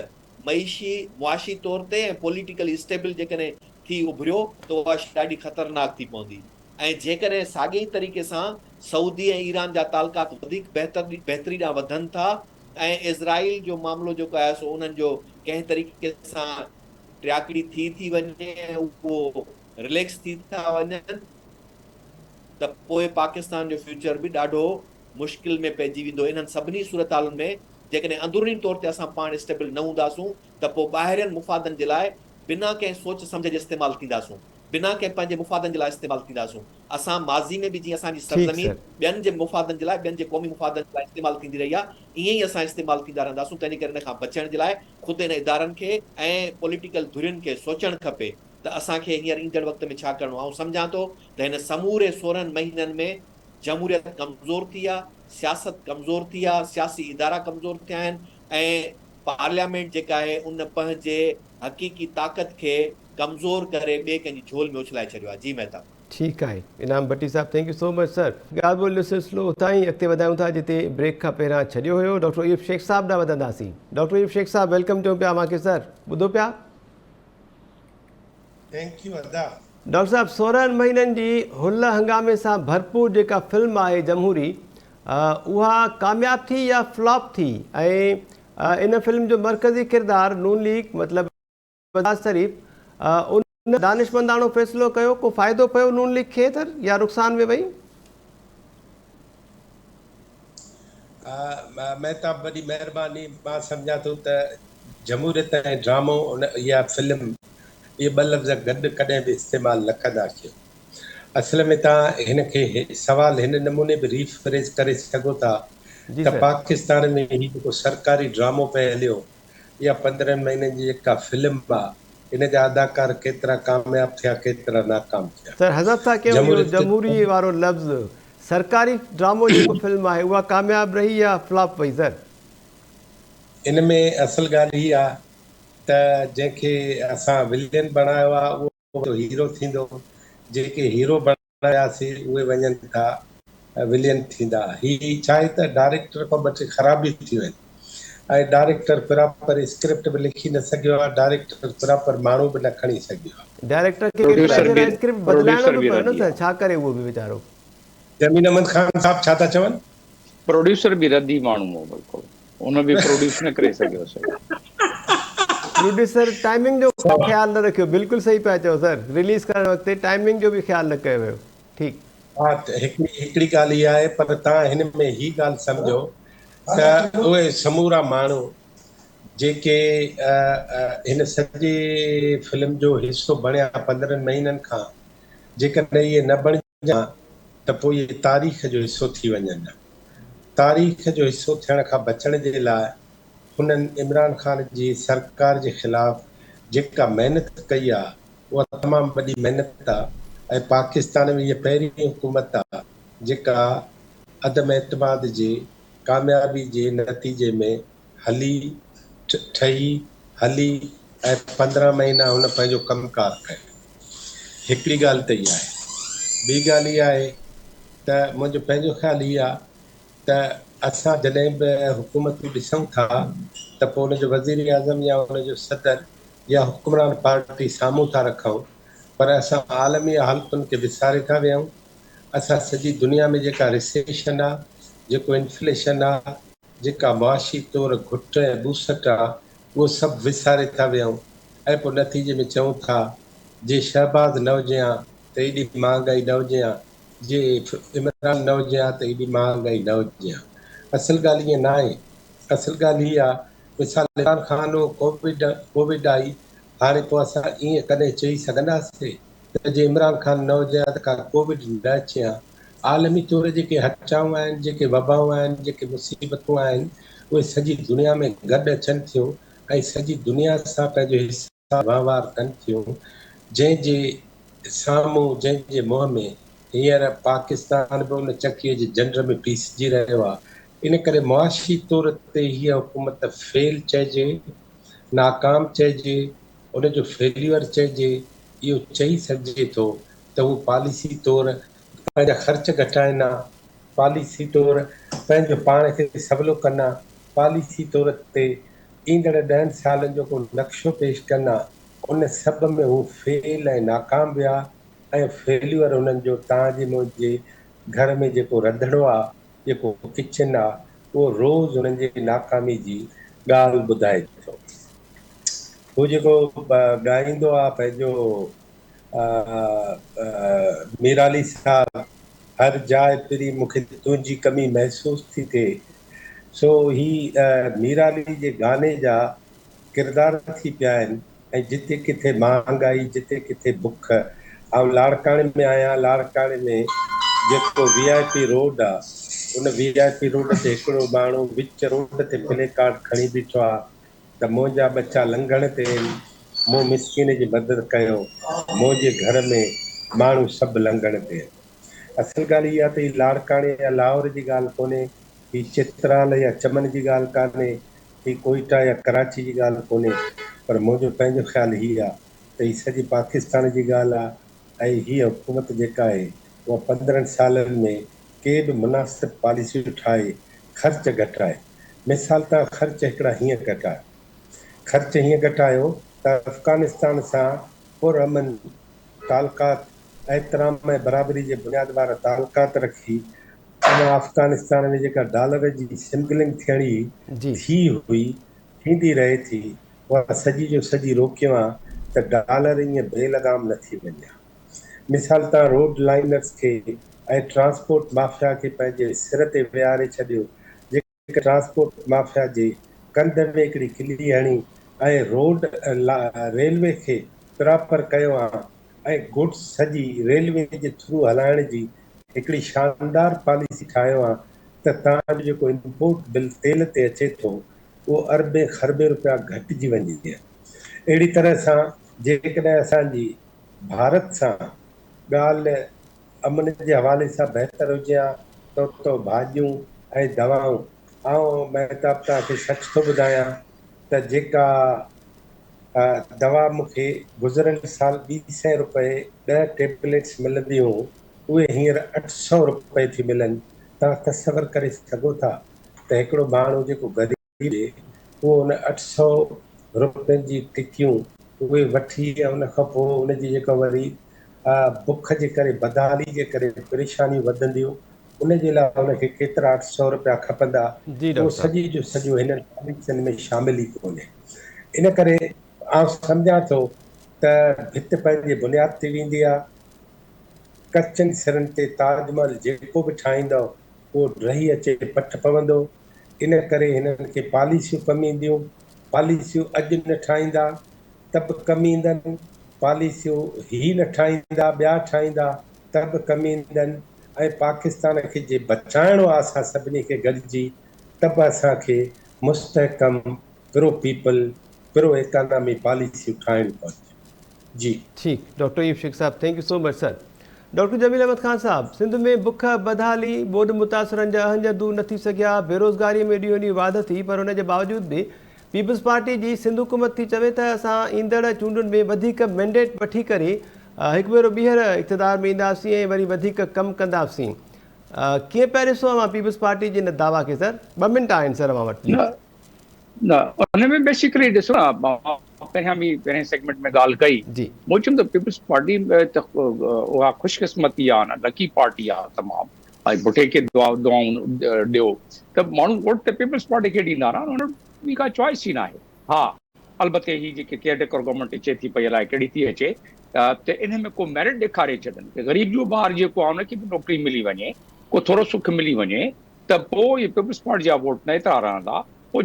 मईशी मुआशी तौर ते ऐं पॉलिटिकल स्टेबल जेकॾहिं थी उभरियो त उहा ॾाढी ख़तरनाक थी पवंदी। ऐं जेकॾहिं साॻिए तरीक़े सां सऊदी ऐं ईरान जा तालुकात वधीक बहितरी ॾांहुं वधनि था ऐं इज़राइल जो मामिलो जेको आहे सो उन्हनि जो कंहिं तरीक़े सां टियाकड़ी थी वञे ऐं उहो रिलैक्स थी था वञनि, त पोइ पाकिस्तान जो फ्यूचर बि ॾाढो मुश्किल में पइजी वेंदो। इन्हनि सभिनी सूरत हालुनि में जेकॾहिं अंदरूनी तौर ते असां पाण स्टेबल न हूंदासूं त पोइ ॿाहिरियनि मुफ़ादनि जे लाइ बिना कंहिं सोच सम्झ जे इस्तेमालु थींदासूं, बिना कंहिं पंहिंजे मुफ़ादनि जे लाइ इस्तेमालु थींदासूं। असां माज़ी में बि जीअं असांजी ठीकु सरज़मीन सर। ॿियनि जे मुफ़ादनि जे लाइ, ॿियनि जे क़ौमी मुफ़ादनि जे लाइ इस्तेमालु थींदी रही आहे, ईअं ई असां इस्तेमालु थींदा रहंदासूं। तंहिंजे करे इन खां बचण जे लाइ ख़ुदि इन इदारनि खे ऐं पॉलिटिकल धुरियुनि खे सोचणु खपे त असांखे हींअर ईंदड़ वक़्त में छा करिणो आहे। ऐं सम्झां थो त हिन समूरे 16 महीननि में जमहूरियत कमज़ोर थी आहे, सियासत कमज़ोर थी आहे, सियासी इदारा कमज़ोर थिया आहिनि ऐं पार्लियामेंट जेका आहे उन पंहिंजे हक़ीक़ी ताक़त खे कमज़ोर करे ॿिए कंहिंजी झोल में उछलाए छॾियो आहे। जी मेहता। ठीकु आहे इनाम भट्टी साहब, thank you so much sir. ॻाल्हि ॿोल्हि जो सिलसिलो उतां ई अॻिते वधायूं था जिते ब्रेक खां पहिरियां छॾियो हुयो। डॉक्टर यूब शेख साहब ॾांहुं वधंदासीं। डॉक्टर यूब शेख साहब वेलकम चऊं पिया मूंखे सर, ॿुधो पिया? थैंक यू अदा। डॉक्टर साहब 16 महीननि जी हुल हंगामे सां भरपूर जेका फिल्म आहे जमहूरी, उहा कामयाबु थी या फ्लॉप थी? ऐं इन फिल्म जो मरकज़ी किरदारु नून लीग मतिलबु शहबाज़ शरीफ़ उन दानिशमंदाणो फ़ैसिलो कयो, को फ़ाइदो पियो नून लीग खे त या नुक़सान में वई? महताब वॾी महिरबानी। मां सम्झां थो त जमहूरियत ऐं ड्रामो इहा फिल्म इहे ॿ लफ़्ज़ गॾु कॾहिं बि इस्तेमालु न कंदा कयो। असल में तव्हां हिन खे सवाल हिन नमूने बि रीफ्रेज़ करे सघो था जी त सर। पाकिस्तान में हीउ जेको सरकारी ड्रामो पियो हलियो, इहा 15 महीननि जी जेका फिल्म आहे, इन जा अदाकार केतिरा कामयाबु थिया, केतिरा नाकाम थिया। सर हज़रत था कयूं इहो जमहूरी वारो लफ़्ज़, सरकारी ड्रामो जेको फिल्म आहे उहा कामयाबु रही या फ्लॉप वई सर? इन में असल ॻाल्हि हीअ आहे त जंहिंखे असां विलियन बणायो आहे उहो हीरो थींदो, जेके हीरो बणायासीं उहे वञनि था विलियन थींदा। हीअ छा आहे त डायरेक्टर खां ॿ टे ख़राबी थियूं आहिनि ऐं डायरेक्टर प्रॉपर स्क्रिप्ट बि लिखी न सघियो आहे, डायरेक्टर प्रॉपर माण्हू बि न खणी सघियो आहे। डायरेक्टर खे केतिरा भेरा स्क्रिप्ट बदिलाइणो बि पियो न सर, छा करे उहो बि वीचारो? जमीन अहमद ख़ान साहब छा था चवनि? प्रोड्यूसर बि रदी माण्हू हो, बिल्कुलु उन बि प्रोड्यूस न करे सघियो सर। प्रोड्यूसर टाइमिंग जो ख़्यालु न रखियो, बिल्कुलु सही पिया चओ सर। रिलीज़ करण वक़्तु टाइमिंग जो बि ख़्यालु न कयो वियो। ठीकु। हा, त हिकिड़ी ॻाल्हि इहा आहे, पर तव्हां हिन में ही ॻाल्हि सम्झो त उहे समूरा माण्हू जेके हिन सॼे फिल्म जो हिसो बणिया 15 महीननि खां, जेकॾहिं इहे न बणिजा त पोइ इहे तारीख़ जो हिसो थी वञनि। तारीख़ जो हिसो थियण खां बचण जे लाइ हुननि इमरान ख़ान जी सरकार जे ख़िलाफ़ जेका महिनत कई आहे उहा तमामु वॾी महिनत आहे। ऐं पाकिस्तान में इहा पहिरीं हुकूमत आहे जेका अदम एतमाद जे कामयाबी जे नतीजे में हली ठही हली ऐं 15 महीना हुन पंहिंजो कमकार कयो। हिकिड़ी ॻाल्हि त इहा आहे। ॿी ॻाल्हि इहा आहे त मुंहिंजो पंहिंजो ख़्यालु इहो आहे त असां जॾहिं बि हुकूमतूं ॾिसूं था त पोइ हुनजो वज़ीर आज़म या हुनजो सदर या हुकुमरान पार्टी साम्हूं था रखूं, पर असां आलमी हालतुनि खे विसारे था वियूं। असां सॼी दुनिया में जेका रिसेशन आहे, जेको इन्फ्लेशन आहे, जेका मुआशी तौरु घुट ऐं ॿूसट आहे, उहो सभु विसारे था वियूं। ऐं पोइ नतीजे में चऊं था जे शहबाज़ न हुजे हा त एॾी महांगाई न हुजे हा, जे इमरान न हुजे हा त एॾी महांगाई न हुजे हा। असल ॻाल्हि ईअं न आहे। असल ॻाल्हि हीअ आहे, मिसाल इमरान ख़ान हो कोविड आई, हाणे पोइ असां ईअं कॾहिं चई सघंदासीं त जे इमरान ख़ान न हुजे हा त का कोविड न अचे हा। आलमी तौरु जेके हचाऊं आहिनि, जेके वबाऊं आहिनि, जेके मुसीबतूं आहिनि, उहे सॼी दुनिया में गॾु अचनि थियूं ऐं सॼी दुनिया सां पंहिंजो हिसाब वहिंवार कनि थियूं, जंहिंजे साम्हूं जंहिंजे मुंहं में हींअर पाकिस्तान बि उन चकीअ जे झंड में पीसजी रहियो आहे। इन करे मुआशी तौर ते हीअ हुकूमत फेल चइजे, नाकाम चइजे, उनजो फेल्यूअर चइजे, इहो चई सघिजे थो त उहो पॉलिसी तौरु पंहिंजा ख़र्च घटाइनि हा, पॉलिसी तौरु पंहिंजो पाण खे सवलो कनि हा, पॉलिसी तौर ते ईंदड़ 10 सालनि जो को नक्शो पेश कनि हा। उन सभ में हू फेल ऐं नाकाम विया ऐं फेल्यूअर उन्हनि जो तव्हांजे मुंहिंजे घर में जेको रंधिणो आहे, जेको किचन आहे, उहो रोज़ उन्हनि जी नाकामी जी ॻाल्हि ॿुधाए थो। हू जेको ॻाईंदो आहे पंहिंजो मीराली साहब, हर जाइ पिरी मूंखे तुंहिंजी कमी महसूस थी थिए, सो ही मीराली जे गाने जा किरदार थी पिया आहिनि। ऐं जिते किथे महांगाई, जिते किथे बुख। ऐं लाड़काणे में आहियां, लाड़काणे में जेको VIP रोड आहे, उन VIP रोड ते हिकिड़ो माण्हू विच रोड ते प्ले कार्ड खणी बीठो आहे त मुंहिंजा बच्चा लंघण ते मूं मिसकिन जी मदद कयो, मुंहिंजे घर में माण्हू सभु लंघण ते। असल ॻाल्हि इहा त ही लाड़काणे या लाहौर जी ॻाल्हि कोन्हे, ही चित्राल या चमन जी ॻाल्हि कान्हे, ही कोयटा या कराची जी ॻाल्हि कोन्हे, पर मुंहिंजो पंहिंजो ख़्यालु हीअ आहे त ही सॼी पाकिस्तान जी ॻाल्हि आहे। ऐं हीअ हुकूमत जेका आहे उहा 15 सालनि में के बि मुनासिब पॉलिसियूं ठाहे ख़र्च घटाए। मिसाल तव्हां ख़र्च हिकिड़ा हीअं घटाए, ख़र्च हीअं घटायो त अफ़गानिस्तान सां पुरअमन तालुकात, एतिराम ऐं बराबरी जे बुनियाद वारा तालुकात रखी, अफ़गानिस्तान में जेका डॉलर जी स्मगलिंग थियणी जी थी हुई, थींदी रहे थी, उहा सॼी जो सॼी रोकियो आहे त डॉलर ईअं बेलगाम न थी वञे। मिसाल तव्हां रोड लाइनर्स खे ऐं ट्रांसपोर्ट माफ़िया खे पंहिंजे सिर ते विहारे छॾियो, जेके ट्रांसपोर्ट माफ़िया जे कंध में हिकिड़ी किली हणी ऐं रोड रेलवे खे प्रॉपर कयो आहे ऐं गुड्स सॼी रेलवे जे थ्रू हलाइण जी हिकिड़ी शानदार पॉलिसी ठाहियो आहे त तव्हांजो जेको इम्पोर्ट बिल तेल ते अचे थो उहो अरबे खरबे रुपया घटिजी वञे। अहिड़ी तरह सां जेकॾहिं असांजी भारत सां ॻाल्हि अमन जे हवाले सां बहितर हुजे हा त भाॼियूं ऐं दवाऊं, ऐं महताब तव्हांखे सच थो ॿुधायां त जेका दवा मूंखे गुज़िरियल साल 200 रुपए 10 टेबलेट्स मिलंदी हुयूं, उहे हींअर 800 रुपए थी मिलनि। तव्हां तसवर करे सघो था त हिकिड़ो माण्हू जेको ग़रीब हुजे उहो उन 800 रुपयनि जी टिकियूं उहे वठी ऐं उन खां पोइ उनजी जेका वरी बुख जे करे, बदहाली जे करे परेशानियूं वधंदियूं, उनजे लाइ उनखे केतिरा 800 रुपया खपंदा, जी उहो डॉक्टर साहब। सॼी जो सॼो हिन पॉलिसियुनि में शामिल ई कोन्हे। इन करे आउं सम्झां थो त भित पंहिंजे बुनियाद ते वेंदी आहे। कचनि सिरनि ते ताजमहल जेको बि ठाहींदो उहो रही अचे पठ पवंदो। इन करे हिननि खे पॉलिसियूं कमु ईंदियूं, पॉलिसियूं अॼु न ठाहींदा त बि कमु ईंदनि, पॉलिसियूं ही न ठाहींदा ॿिया ठाहींदा त बि कमु ईंदनि। ऐं पाकिस्तान खे जे बचाइणो आहे असां सभिनी खे गॾिजी त बि असांखे मुस्तहकम प्रो पीपल प्रो इकोनॉमी पॉलिसियूं ठाहिणियूं पवंदियूं। जी ठीक, डॉक्टर यूब शेख साहब, thank you so much sir. Doctor Jamil Ahmed Khan साहब, सिंध में बुख बदहाली, ॿोॾि मुतासिरनि जा हंज दूर न थी सघिया, बेरोज़गारी में ॾींहों ॾींहुं वाध थी, पर हुन जे बावजूद बि पीपल्स पार्टी जी सिंध हुकूमत थी चवे त असां ईंदड़ चूंडुनि में वधीक मैंडेट वठी करे हिकु भेरो ॿीहर इक़्तिदार में ईंदासीं ऐं वरी वधीक कमु कंदासीं। कीअं पिया ॾिसो अवां पीपल्स पार्टी जे हिन दावा खे? सर 2 मिंट आहिनि सर अवां वटि। न हुन में बेसिकली ॾिसो न, पहिरें सेगमेंट में ॻाल्हि कई, जी मूं चयुमि त पीपल्स पार्टी त उहा ख़ुशकिस्मती आहे, न लकी पार्टी आहे तमामु। भाई बुटे खे दुआऊं ॾियो त माण्हू वोट त पीपल्स पार्टी खे ॾींदा न, हुन ॿी का चॉइस ई न आहे। हा, अलबते ही जेके केयरटेकर गवर्नमेंट अचे थी पई, अलाए कहिड़ी थी अचे, त इन में को मेरिट ॾेखारे छॾनि, ग़रीब जो ॿार जेको आहे हुनखे बि नौकिरी मिली वञे, को थोरो सुख मिली वञे, त पोइ इहे पीपल्स पार्टी जा वोट न एतिरा रहंदा। पोइ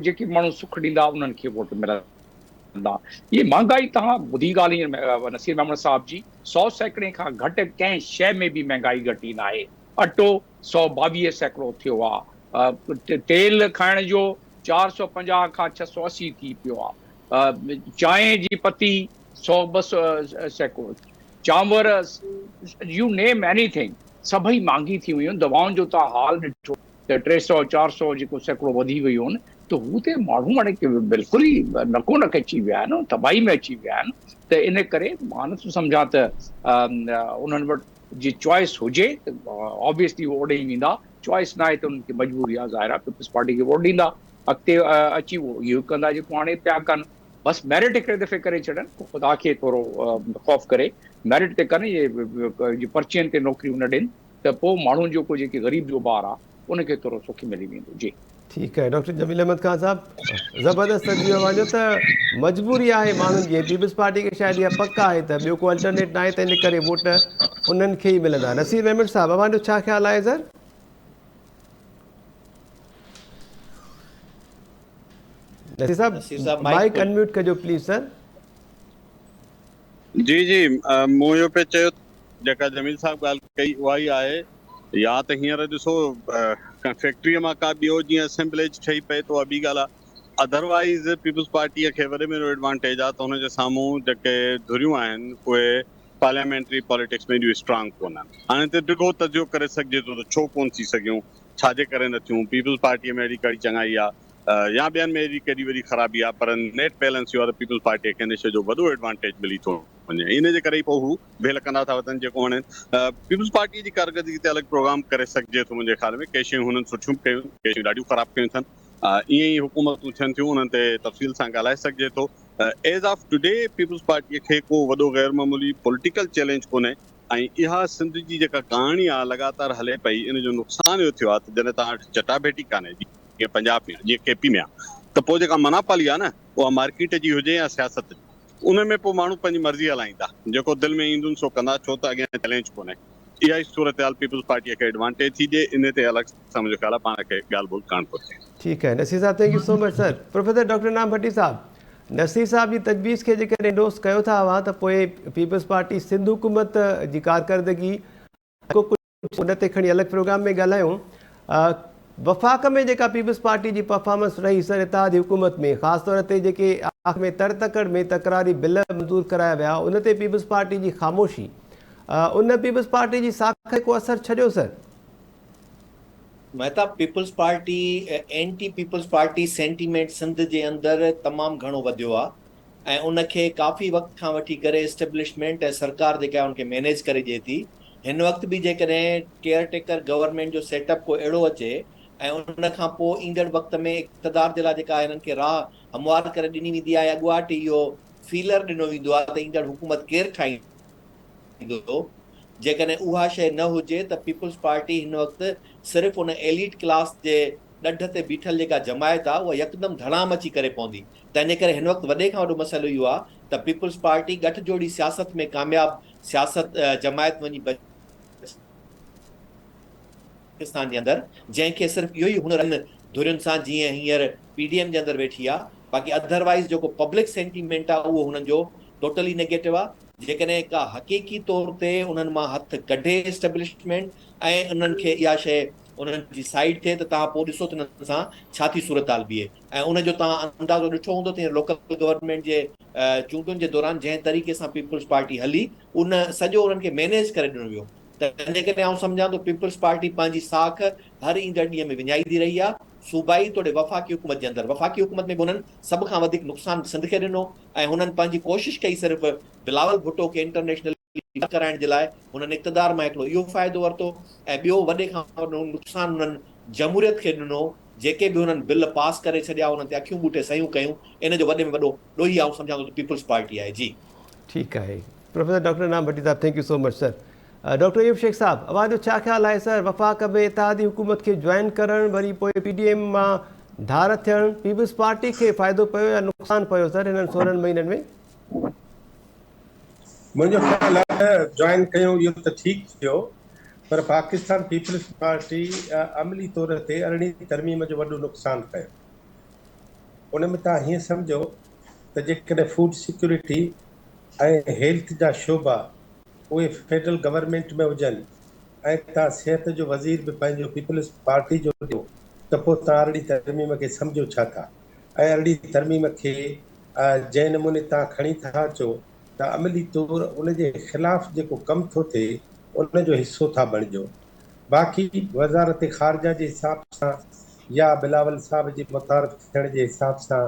जेके माण्हू सुख ॾींदा उन्हनि खे वोट मिलंदा। ये महांगाई तव्हां ॿुधी ॻाल्हि नसीर अहमद साहब जी, 100 सैकड़े खां घटि कंहिं शइ में बि महांगाई घटी न आहे। अटो 122 सैकड़ो थियो आहे, तेल खाइण जो 450 खां 680 थी पियो आहे, चांहि जी पती 100-200 सैकड़ो, चांवर, यू नेम एनीथिंग, सभई महांगी थी वियूं आहिनि। दवाउनि जो तव्हां हाल ॾिठो त 300-400 जेको सैकड़ो वधी वियूं आहिनि, त हू त माण्हू हाणे बिल्कुलु ई नको नक अची विया आहिनि, तबाही में अची विया आहिनि। त इन करे मां नथो सम्झां त उन्हनि वटि जी चॉइस हुजे त ऑब्वियसली उहो ओॾे ई वेंदा, चॉइस न आहे त उन्हनि खे मजबूरी आहे, ज़ाहिर आहे पीपल्स पार्टी खे वोट ॾींदा। अॻिते अची उहो इहो कंदा जेको हाणे पिया कनि, बसि मेरिट हिकिड़े दफ़े करे छॾनि, ख़ुदा खे थोरो ख़ौफ़ करे मेरिट ते कनि, इहे पर्चियुनि ते नौकिरियूं न ॾियनि, त पोइ माण्हू जेके ग़रीब जो ॿार आहे उनखे थोरो सुख मिली वेंदो। जी ठीकु आहे डॉक्टर जमील अहमद ख़ान साहब, ज़बरदस्त तर्जुमो वञो त मजबूरी आहे माण्हुनि जी, पीपल्स पार्टी खे शायदि इहा पक आहे त ॿियो को अल्टरनेट न आहे, त इन करे वोट उन्हनि खे ई मिलंदा। नसीर अहमद साहब, अवांजो छा ख़्यालु आहे सर? नसीर साहब माइक अनम्यूट कजो प्लीज़ सर। जी जी, मूं इहो पिया चयो जेका जमील साहब ॻाल्हि कई उहा ई आहे। या त हींअर ॾिसो फैक्ट्रीअ मां का ॿियो जीअं असेंबलेज ठही पए थो, उहा ॿी ॻाल्हि आहे। अदरवाइज़ पीपल्स पार्टीअ खे वॾे में वॾो एडवांटेज आहे त हुनजे साम्हूं जेके धुरियूं आहिनि उहे पार्लियामेंट्री पॉलिटिक्स में एॾियूं स्ट्रांग कोन आहिनि। हाणे त ॾिघो तर्जुमो करे सघिजे थो त छो कोन थी सघियूं, छाजे करे न थियूं। पीपल्स पार्टीअ में अहिड़ी कड़ी चङाई आहे या ॿियनि में अहिड़ी केॾी वॾी ख़राबी आहे, पर नेट बैलेंस इहो आहे त पीपल्स पार्टीअ खे हिन शइ जो वॾो एडवांटेज मिली थो वञे। इन जे करे ई पोइ हू भेल कंदा था वञनि जेको हाणे पीपल्स पार्टी जी कारकर्दगी ते अलॻि प्रोग्राम करे सघिजे थो मुंहिंजे ख़्याल में। के शयूं हुननि सुठियूं कयूं, के शयूं ॾाढियूं ख़राबु कयूं अथनि। ईअं ई हुकूमतूं थियनि थियूं, उन्हनि ते तफ़सील सां ॻाल्हाए सघिजे थो। एज़ ऑफ टुडे पीपल्स पार्टीअ खे को वॾो गैर मामूली पॉलिटिकल चैलेंज कोन्हे। ऐं इहा सिंध जी जेका कहाणी आहे लगातार हले पई, इन जो नुक़सानु इहो थियो आहे त जॾहिं तव्हां वटि चटाभेटी कान्हे, जीअं पंजाब में जीअं केपी में आहे, त पोइ जेका मनापाली आहे न, उहा मार्केट जी हुजे या सियासत जी, उन में पोइ माण्हू पंहिंजी मर्ज़ी हलाईंदा, जेको दिलि में ईंदुनि सो कंदा, छो त अॻियां चैलेंज कोन्हे। इहा ई सूरत हाल पीपल्स पार्टीअ खे एडवांटेज थी ॾिए, इन ते अलॻि सां मुंहिंजो ख़्याल आहे पाण खे ॻाल्हि ॿोल्हि कान थो थिए। ठीकु आहे नसीर साहब, thank you so much sir. Professor doctor Inam Bhatti साहब, नसीर साहब जी तजवीज़ खे जेकॾहिं इंडोस कयो था अवां, त पोइ पीपल्स पार्टी सिंध हुकूमत जी कारकर्दगी उन ते खणी अलॻि प्रोग्राम में ॻाल्हायूं। वफ़ाक़ में जेका पीपल्स पार्टी जी परफॉर्मेंस रही सर इत्तेहादी हुकूमत में, ख़ासि तौर ते जेके आख़िर में तकड़ में तकरारी बिल मंज़ूर कराया विया, उन ते पीपल्स पार्टी जी ख़ामोशी, उन पीपल्स पार्टी जी साख को असरु छॾियो sir? Mehta Peoples Party anti Peoples Party sentiment Sindh जे अंदरि तमामु घणो वधियो आहे, ऐं उनखे काफ़ी वक़्त खां वठी करे एस्टेब्लिशमेंट ऐं सरकार जेका आहे उनखे मैनेज करे ॾिए थी। हिन वक़्तु बि जेकॾहिं केयरटेकर गवर्नमेंट जो सेटअप को अहिड़ो अचे ऐं उन खां पोइ ईंदड़ वक़्त में इक़्तिदार जे लाइ जेका हिननि खे राह हमवार करे ॾिनी वेंदी आहे, अॻुवाट इहो फीलर ॾिनो वेंदो आहे त ईंदड़ हुकूमत केरु ठाहींदो। जेकॾहिं उहा शइ न हुजे त पीपल्स पार्टी हिन वक़्तु सिर्फ़ु उन एलीट क्लास जे ॾढ ते बीठल जेका जमायत आहे उहा यकदमि धड़ाम अची करे पवंदी। तंहिंजे करे हिन वक़्तु वॾे खां वॾो मसइलो इहो आहे त पीपल्स पार्टी गठजोड़ी सियासत में कामयाबु सियासत जमायत वञी पाकिस्तान जे अंदरि, जंहिंखे सिर्फ़ु इहो ई हुनर धुरियुनि सां जीअं हींअर पीडीएम जे अंदरि वेठी आहे। बाक़ी अदरवाइज़ जेको पब्लिक सेंटीमेंट आहे उहो हुननि जो टोटली नेगेटिव आहे। जेकॾहिं का हक़ीक़ी तौर ते उन्हनि मां हथु कढे एस्टेब्लिशमेंट ऐं उन्हनि खे इहा शइ उन्हनि जी साइड थिए त तव्हां पोइ ॾिसो त हिननि सां छा थी सूरत हाल बीहे ऐं उनजो तव्हां अंदाज़ो ॾिठो हूंदो त लोकल गवर्नमेंट जे चूंडुनि जे दौरान जंहिं तरीक़े सां पीपल्स पार्टी हली उन सॼो उन्हनि खे मैनेज करे ॾिनो वियो त इन करे आउं सम्झां थो पीपल्स पार्टी पंहिंजी साख हर ईंदड़ ॾींहं में विञाईंदी रही आहे सूबाई तोड़े वफ़ाक़ी हुकूमत जे अंदरि वफ़ाक़ी हुकूमत में बि उन्हनि सभ खां वधीक नुक़सानु सिंध खे ॾिनो ऐं हुननि पंहिंजी कोशिशि कई सिर्फ़ु बिलावल भुट्टो खे इंटरनेशनल कराइण जे लाइ हुननि इक़्तदार मां हिकिड़ो इहो फ़ाइदो वरितो ऐं ॿियो वॾे खां वॾो नुक़सानु हुननि जमहूरियत खे ॾिनो जेके बि हुननि बिल पास करे छॾिया हुननि ते अखियूं ॿूटे सयूं कयूं इन जो वॾे में वॾो ॾोही आउं सम्झां थो पीपल्स पार्टी आहे जी ठीक है प्रोफेसर डॉक्टर नाम भट्टी साहब thank you so much sir doctor Ayub Sheikh साहब अवां जो छा ख्याल है सर वफ़ाक़ में इत्तेहादी हुकूमत के ज्वाइन करण वरी पोइ PDM मां धार थियण पीपल्स पार्टी के फ़ाइदो पियो या नुक़सान पियो सर इन 16 महीननि में मुंहिंजो ख़्याल आहे जॉइन कयूं इहो त ठीकु थियो पर पाकिस्तान पीपल्स पार्टी अमली तौर ते 18 तरमीम जो वॾो नुक़सानु कयो उन में तव्हां हीअं सम्झो त जेकॾहिं फूड सिक्योरिटी ऐं हेल्थ जा शोबा उहे फेडरल गवर्नमेंट में हुजनि ऐं तव्हां सिहत जो वज़ीर बि पंहिंजो पीपल्स पार्टी जो ॾियो त पोइ तव्हां 18 तरमीम खे सम्झो छा था ऐं 18 तरमीम खे जंहिं नमूने तव्हां खणी था अचो त अमली तौर उनजे ख़िलाफ़ जेको कमु थो थिए उनजो हिसो था बणिजो बाक़ी वज़ारत ख़ारजा जे हिसाब सां या बिलावल साहब जे मुतारिफ़ थियण जे हिसाब सां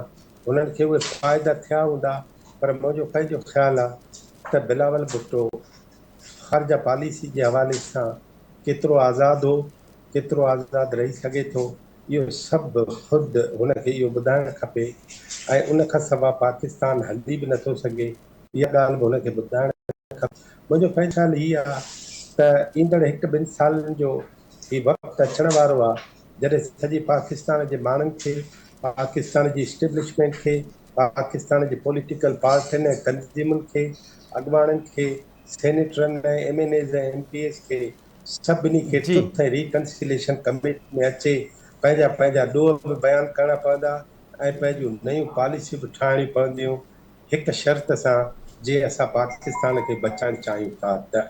हुननि खे उहे फ़ाइदा थिया हूंदा पर मुंहिंजो पंहिंजो ख़्यालु आहे त बिलावल भुट्टो ख़ारजा पॉलिसी जे हवाले सां केतिरो आज़ादु हो केतिरो आज़ादु रही सघे थो इहो सभु ख़ुदि हुनखे इहो ॿुधाइणु खपे ऐं उन खां सवाइ पाकिस्तान हली बि नथो सघे इहा ॻाल्हि बि हुनखे ॿुधाइणु खपे मुंहिंजो पंहिंजो ख़्यालु हीअ आहे त ईंदड़ 1-2 सालनि जो हीउ वक़्तु अचण वारो आहे जॾहिं सॼे पाकिस्तान जे माण्हुनि खे पाकिस्तान जी इस्टेब्लिशमेंट खे पाकिस्तान जे पॉलिटिकल पार्टियुनि ऐं तंज़ीमुनि खे अॻुवाणनि खे सेनेटरनि ऐं MNAs ऐं MPs खे सभिनी खे जी ट्रुथ ऐं रिकन्सिलेशन कमेटी में अचे पंहिंजा पंहिंजा ॾोह बि बयानु करणा पवंदा ऐं पंहिंजूं नयूं पॉलिसियूं बि ठाहिणियूं पवंदियूं हिकु शर्त सां जे असां पाकिस्तान खे बचाइणु चाहियूं था त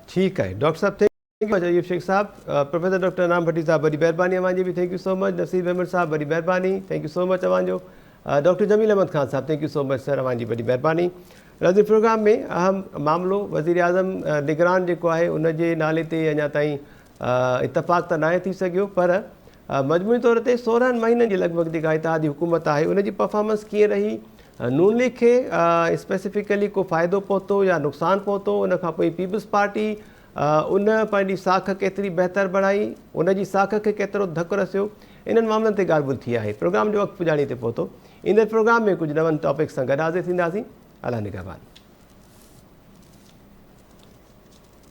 ठीक है डॉक्टर साहब थैंक यू अयूब शेख साहब प्रोफेसर डॉक्टर नाम भट्टी साहब वॾी महिरबानी अवां जी बि thank you so much Naseer Ahmed साहब वॾी महिरबानी थैंक यू सो मच अवां जो डॉक्टर जमील अहमद खान साहब thank you so much sir अवां जी वॾी महिरबानी नाज़रीन प्रोग्राम में अहम मामलो वज़ीर आज़म निगरान जेको आहे उनजे नाले ते अञा ताईं इतफ़ाक़ त नाहे थी सघियो पर मजमूई तौर ते 16 महीननि जी लॻभॻि जेका इत्तेहादी हुकूमत आहे उनजी परफॉर्मेंस कीअं रही नून लीग खे स्पेसिफिकली को फ़ाइदो पहुतो या नुक़सानु पहुतो उन खां पोइ पीपल्स पार्टी उन पंहिंजी साख केतिरी बहितर बणाई उनजी साख खे केतिरो धकु रसियो इन्हनि मामलनि ते ॻाल्हि ॿुधी आहे प्रोग्राम जो वक़्तु पुॼाणी ते पहुतो ईंदड़ प्रोग्राम में कुझु नवनि टॉपिक सां गॾु हाज़िर थींदासीं अला निगहबान।